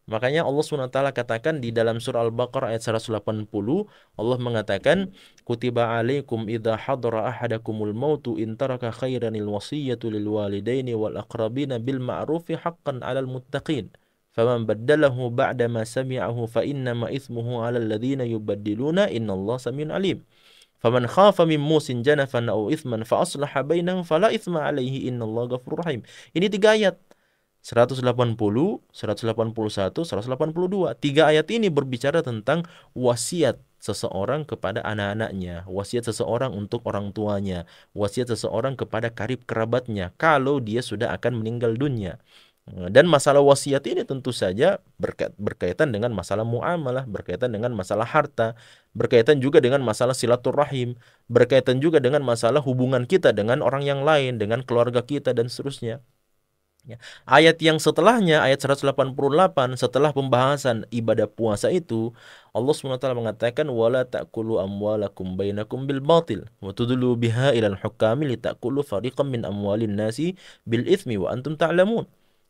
Makanya Allah SWT katakan di dalam surah Al-Baqarah ayat 180, Allah mengatakan, kutiba alaikum idha hadra ahadakumul mautu in taraka khairanil wasiyatu lil walidaini wal aqrabina bil ma'rufi haqqan 'alal muttaqin. Faman baddalahu ba'da ma sami'ahu fa innama ithmuhu 'alal ladzina yubaddiluna innallaha samiun alim. Faman khafa min musin janafan aw ithman fa aslaha bainahum fala ithma 'alaihi innallaha ghafurur rahim. Ini 3 ayat. 180, 181, 182. 3 ayat ini berbicara tentang wasiat seseorang kepada anak-anaknya, wasiat seseorang untuk orang tuanya, wasiat seseorang kepada karib kerabatnya kalau dia sudah akan meninggal dunia. Dan masalah wasiat ini tentu saja berkaitan dengan masalah muamalah, berkaitan dengan masalah harta, berkaitan juga dengan masalah silaturahim, berkaitan juga dengan masalah hubungan kita dengan orang yang lain, dengan keluarga kita dan seterusnya. Ya. Ayat yang setelahnya, ayat 188, setelah pembahasan ibadah puasa itu, Allah SWT mengatakan, wala ta'kulu amwalakum bainakum bil batil wa tudlu biha ilal hukami li ta'kulu fariqam min amwalin nasi bil ithmi wa antum ta'lamun.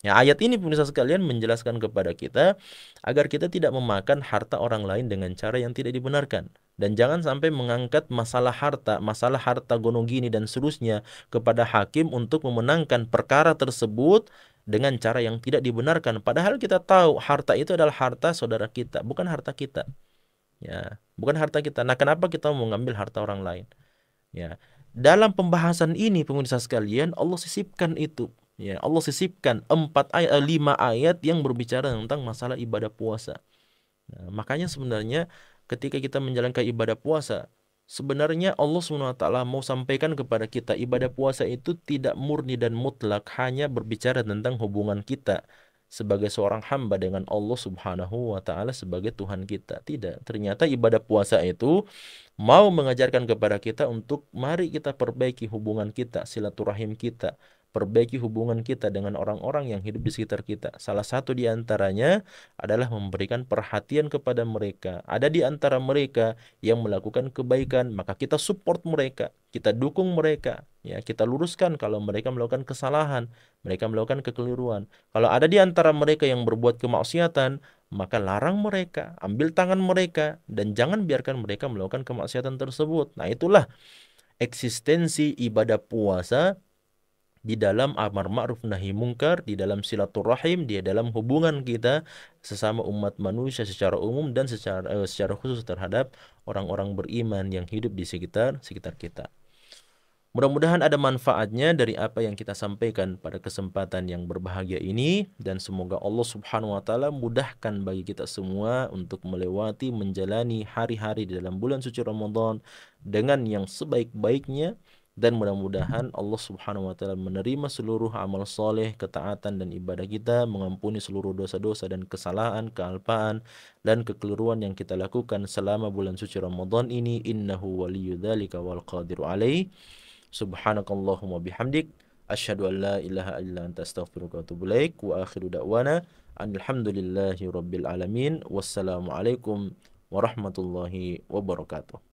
Ya, ayat ini pemirsa sekalian menjelaskan kepada kita agar kita tidak memakan harta orang lain dengan cara yang tidak dibenarkan. Dan jangan sampai mengangkat masalah harta gonogini dan seterusnya kepada hakim untuk memenangkan perkara tersebut dengan cara yang tidak dibenarkan. Padahal kita tahu harta itu adalah harta saudara kita, bukan harta kita. Ya, bukan harta kita. Nah, kenapa kita mau mengambil harta orang lain? Ya, dalam pembahasan ini pemirsa sekalian, Allah sisipkan itu. Ya, Allah sisipkan 5 ayat yang berbicara tentang masalah ibadah puasa. Nah, makanya sebenarnya ketika kita menjalankan ibadah puasa, sebenarnya Allah SWT mau sampaikan kepada kita ibadah puasa itu tidak murni dan mutlak hanya berbicara tentang hubungan kita sebagai seorang hamba dengan Allah Subhanahu wa taala sebagai Tuhan kita. Tidak, ternyata ibadah puasa itu mau mengajarkan kepada kita untuk mari kita perbaiki hubungan kita, silaturahim kita, perbaiki hubungan kita dengan orang-orang yang hidup di sekitar kita. Salah satu di antaranya adalah memberikan perhatian kepada mereka. Ada di antara mereka yang melakukan kebaikan, maka kita support mereka, kita dukung mereka, ya, kita luruskan kalau mereka melakukan kesalahan, mereka melakukan kekeliruan. Kalau ada di antara mereka yang berbuat kemaksiatan, maka larang mereka, ambil tangan mereka, dan jangan biarkan mereka melakukan kemaksiatan tersebut. Nah, itulah eksistensi ibadah puasa di dalam amar ma'ruf nahi mungkar, di dalam silaturahim, di dalam hubungan kita sesama umat manusia secara umum dan secara khusus terhadap orang-orang beriman yang hidup di sekitar kita. Mudah-mudahan ada manfaatnya dari apa yang kita sampaikan pada kesempatan yang berbahagia ini, dan semoga Allah Subhanahu wa taala mudahkan bagi kita semua untuk melewati menjalani hari-hari di dalam bulan suci Ramadan dengan yang sebaik-baiknya, dan mudah-mudahan Allah Subhanahu wa taala menerima seluruh amal soleh, ketaatan dan ibadah kita, mengampuni seluruh dosa-dosa dan kesalahan, kealpaan dan kekeliruan yang kita lakukan selama bulan suci Ramadan ini. Innahu waliyudzalika wal qadiru alaih. Subhanakallahumma bihamdik asyhadu an la ilaha illa anta astaghfiruka wa atubu ilaik wa akhiru da'wana alhamdulillahi rabbil alamin. Wassalamualaikum warahmatullahi wabarakatuh.